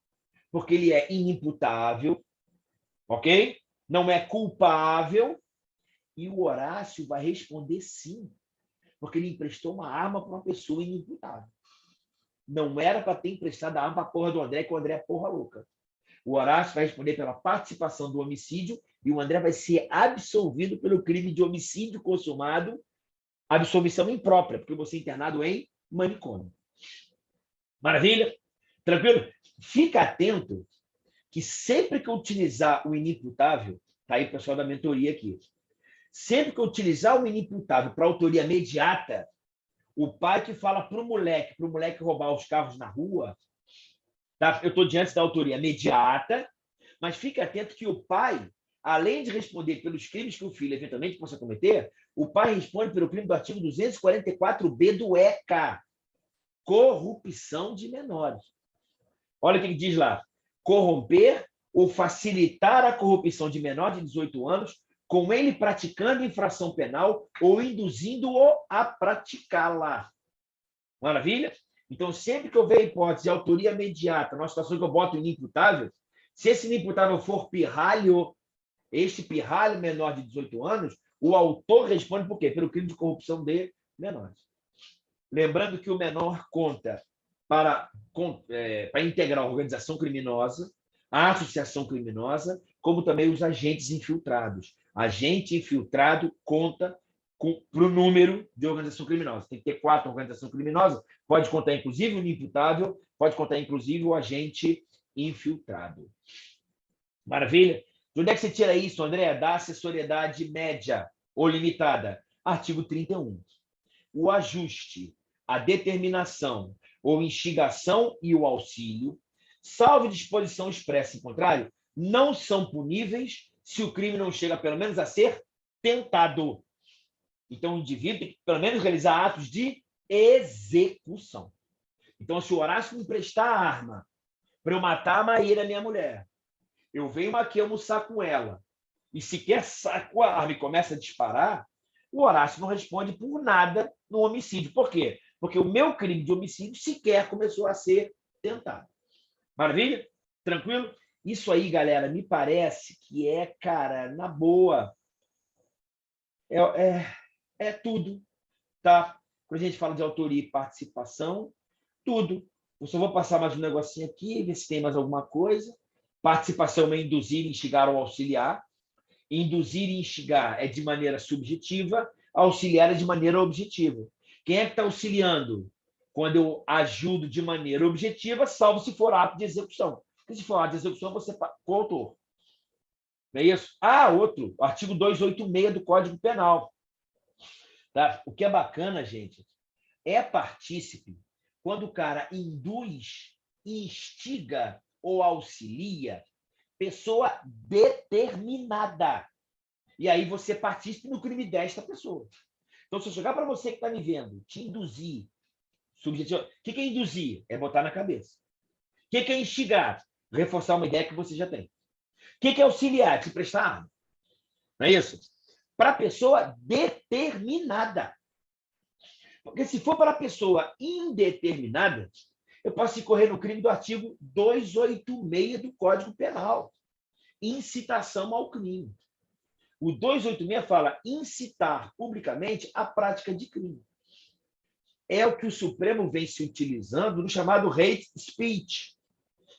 porque ele é inimputável, ok? Não é culpável, e o Horácio vai responder sim, porque ele emprestou uma arma para uma pessoa inimputável. Não era para ter emprestado a arma para a porra do André, que o André é porra louca. O Horácio vai responder pela participação do homicídio e o André vai ser absolvido pelo crime de homicídio consumado, absolvição imprópria, porque você é internado em manicômio. Maravilha? Tranquilo? Fica atento que sempre que eu utilizar o inimputável, tá aí o pessoal da mentoria aqui, sempre que eu utilizar o inimputável para autoria imediata, o pai que fala para o moleque roubar os carros na rua, tá? Eu estou diante da autoria imediata, mas fique atento que o pai, além de responder pelos crimes que o filho eventualmente possa cometer, o pai responde pelo crime do artigo 244b do ECA, corrupção de menores. Olha o que diz lá. Corromper ou facilitar a corrupção de menor de 18 anos, com ele praticando infração penal ou induzindo-o a praticá-la. Maravilha? Então, sempre que eu ver a hipótese de autoria imediata, numa situação que eu boto inimputável, se esse inimputável for pirralho, este pirralho menor de 18 anos, o autor responde por quê? Pelo crime de corrupção de menores. Lembrando que o menor conta para integrar a organização criminosa, a associação criminosa, como também os agentes infiltrados. Agente infiltrado conta para o número de organização criminosa. Tem que ter 4 organizações criminosas, pode contar inclusive o inimputável, pode contar inclusive o agente infiltrado. Maravilha? De onde é que você tira isso, André? Da acessoriedade média ou limitada. Artigo 31. O ajuste, a determinação ou instigação e o auxílio, salvo disposição expressa em contrário, não são puníveis se o crime não chega, pelo menos, a ser tentado. Então, o indivíduo tem que, pelo menos, realizar atos de execução. Então, se o Horácio me emprestar a arma para eu matar a Maíra, minha mulher, eu venho aqui almoçar com ela, e sequer saco a arma e começa a disparar, o Horácio não responde por nada no homicídio. Por quê? Porque o meu crime de homicídio sequer começou a ser tentado. Maravilha? Tranquilo? Isso aí, galera, me parece que é, cara, na boa. É tudo, tá? Quando a gente fala de autoria e participação, tudo. Eu só vou passar mais um negocinho aqui, ver se tem mais alguma coisa. Participação é induzir, instigar ou auxiliar. Induzir e instigar é de maneira subjetiva, auxiliar é de maneira objetiva. Quem é que está auxiliando? Quando eu ajudo de maneira objetiva, salvo se for ato de execução. Porque se for ato de execução, você é coautor. Não é isso? Outro, artigo 286 do Código Penal. Tá? O que é bacana, gente, é partícipe quando o cara induz, instiga ou auxilia pessoa determinada. E aí você participa no crime desta pessoa. Então, se eu chegar para você que está me vendo, te induzir, subjetivo, o que é induzir? É botar na cabeça. O que é instigar? Reforçar uma ideia que você já tem. O que é auxiliar? Te prestar arma. Não é isso? Para a pessoa determinada. Porque se for para a pessoa indeterminada, eu posso incorrer no crime do artigo 286 do Código Penal. Incitação ao crime. O 286 fala incitar publicamente a prática de crime. É o que o Supremo vem se utilizando no chamado hate speech.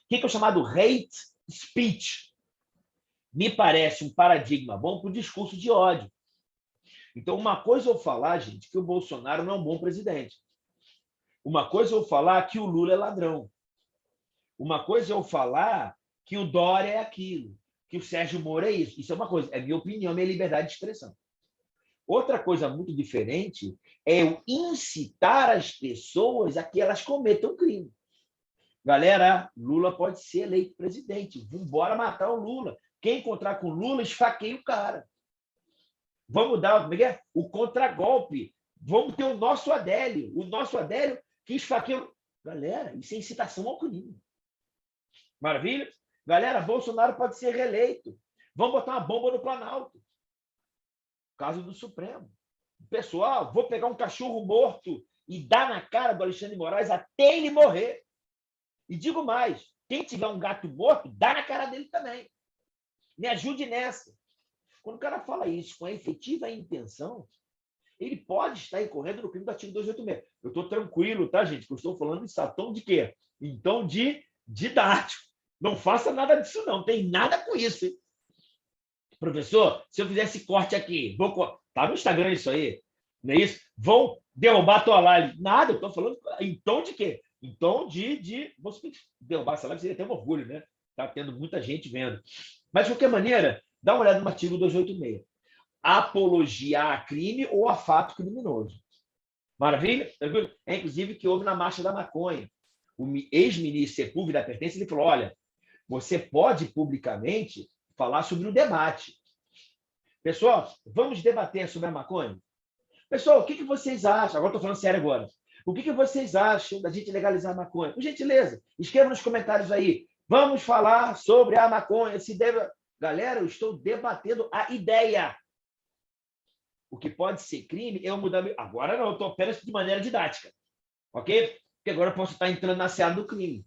O que é o chamado hate speech? Me parece um paradigma bom para o discurso de ódio. Então, uma coisa eu falar, gente, que o Bolsonaro não é um bom presidente. Uma coisa eu falar que o Lula é ladrão. Uma coisa eu falar que o Dória é aquilo, que o Sérgio Moro é isso. Isso é uma coisa, é minha opinião, minha liberdade de expressão. Outra coisa muito diferente é eu incitar as pessoas a que elas cometam crime. Galera, Lula pode ser eleito presidente. Vamos embora matar o Lula. Quem encontrar com o Lula, esfaqueia o cara. Vamos dar o contragolpe. Vamos ter o nosso Adélio. O nosso Adélio que esfaqueia. Galera, isso é incitação ao crime. Maravilha? Galera, Bolsonaro pode ser reeleito. Vamos botar uma bomba no Planalto. Caso do Supremo. Pessoal, vou pegar um cachorro morto e dar na cara do Alexandre de Moraes até ele morrer. E digo mais, quem tiver um gato morto, dá na cara dele também. Me ajude nessa. Quando o cara fala isso com a efetiva intenção, ele pode estar incorrendo no crime do artigo 286. Eu estou tranquilo, tá, gente? Que eu estou falando em tom de quê? Em tom de didático. Não faça nada disso, não. Tem nada com isso, hein? Professor, se eu fizer esse corte aqui, tá no Instagram isso aí, não é isso? Vão derrubar a tua live. Nada, eu estou falando em tom de quê? Em tom de... Você derrubar essa live seria até um orgulho, né? Tá tendo muita gente vendo. Mas, de qualquer maneira, dá uma olhada no artigo 286. Apologia a crime ou a fato criminoso. Maravilha? É, inclusive, que houve na Marcha da Maconha. O ex-ministro Sepúlveda da Pertença, ele falou, olha, você pode publicamente falar sobre o debate. Pessoal, vamos debater sobre a maconha? Pessoal, o que vocês acham? Agora estou falando sério agora. O que vocês acham da gente legalizar a maconha? Por gentileza, escreva nos comentários aí. Vamos falar sobre a maconha. Se deve... Galera, eu estou debatendo a ideia. O que pode ser crime, eu mudar... Agora não, eu estou apenas de maneira didática. Ok? Porque agora eu posso estar entrando na seara do crime.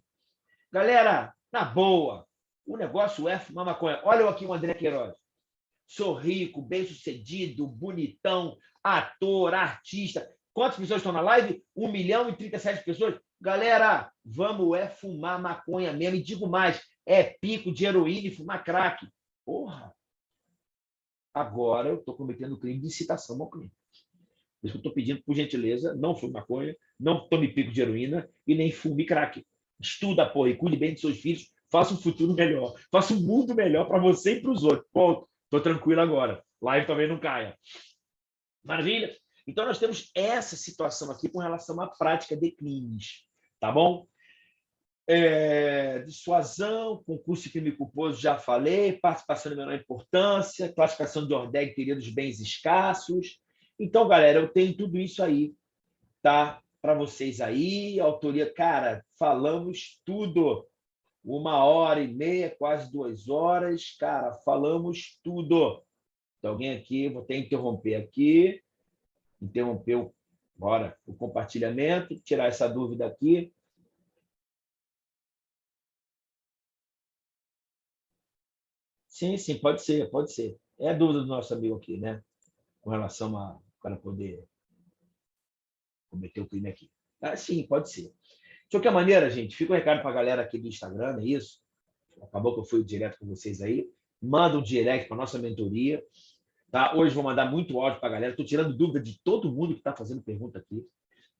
Galera, na boa, o negócio é fumar maconha. Olha aqui o André Queiroz. Sou rico, bem-sucedido, bonitão, ator, artista. Quantas pessoas estão na live? 1.037 pessoas. Galera, vamos fumar maconha mesmo. E digo mais, pico de heroína e fumar crack. Porra! Agora eu estou cometendo crime de incitação ao crime. Por isso que eu estou pedindo, por gentileza, não fume maconha, não tome pico de heroína e nem fume crack. Estuda, porra, e cuide bem dos seus filhos. Faça um futuro melhor. Faça um mundo melhor para você e para os outros. Ponto. Estou tranquilo agora. Live também não caia. Maravilha? Então, nós temos essa situação aqui com relação à prática de crimes. Tá bom? Dissuasão, concurso de crime culposo, já falei. Participação de menor importância. Classificação de ordem e teoria dos bens escassos. Então, galera, eu tenho tudo isso aí, tá? Para vocês aí. Autoria, cara, falamos tudo. 1h30, quase 2 horas. Cara, falamos tudo. Tem alguém aqui? Vou até interromper aqui. Interromper o compartilhamento. Tirar essa dúvida aqui. Sim, sim, pode ser, pode ser. É a dúvida do nosso amigo aqui, né? Com relação a para poder cometer o crime aqui. Sim, pode ser. De qualquer maneira, gente, fica um recado para a galera aqui do Instagram, é isso? Acabou que eu fui direto com vocês aí. Manda um direct para a nossa mentoria. Tá? Hoje vou mandar muito áudio para a galera. Estou tirando dúvida de todo mundo que está fazendo pergunta aqui.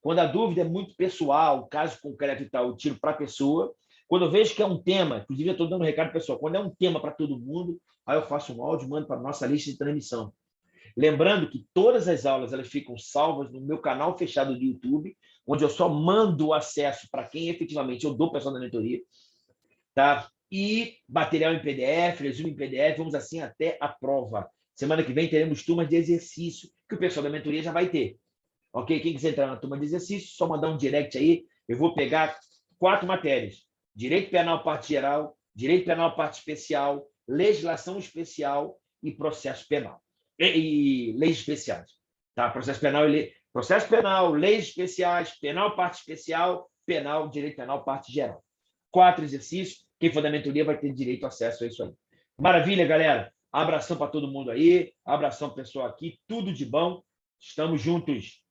Quando a dúvida é muito pessoal, caso concreto e tal, eu tiro para a pessoa. Quando eu vejo que é um tema, inclusive eu estou dando um recado pessoal, quando é um tema para todo mundo, aí eu faço um áudio e mando para a nossa lista de transmissão. Lembrando que todas as aulas elas ficam salvas no meu canal fechado do YouTube, onde eu só mando o acesso para quem efetivamente eu dou pessoal da mentoria. Tá? E material em PDF, resumo em PDF, vamos assim até a prova. Semana que vem teremos turmas de exercício, que o pessoal da mentoria já vai ter. Ok? Quem quiser entrar na turma de exercício, só mandar um direct aí. Eu vou pegar 4 matérias. Direito Penal, parte geral, Direito Penal, parte especial, legislação especial e processo penal. E leis especiais. Tá? Processo penal, leis especiais, penal, parte especial, penal, direito penal, parte geral. 4 exercícios. Quem for da mentoria vai ter direito a acesso a isso aí. Maravilha, galera. Abração para todo mundo aí. Abração, pessoal aqui. Tudo de bom. Estamos juntos.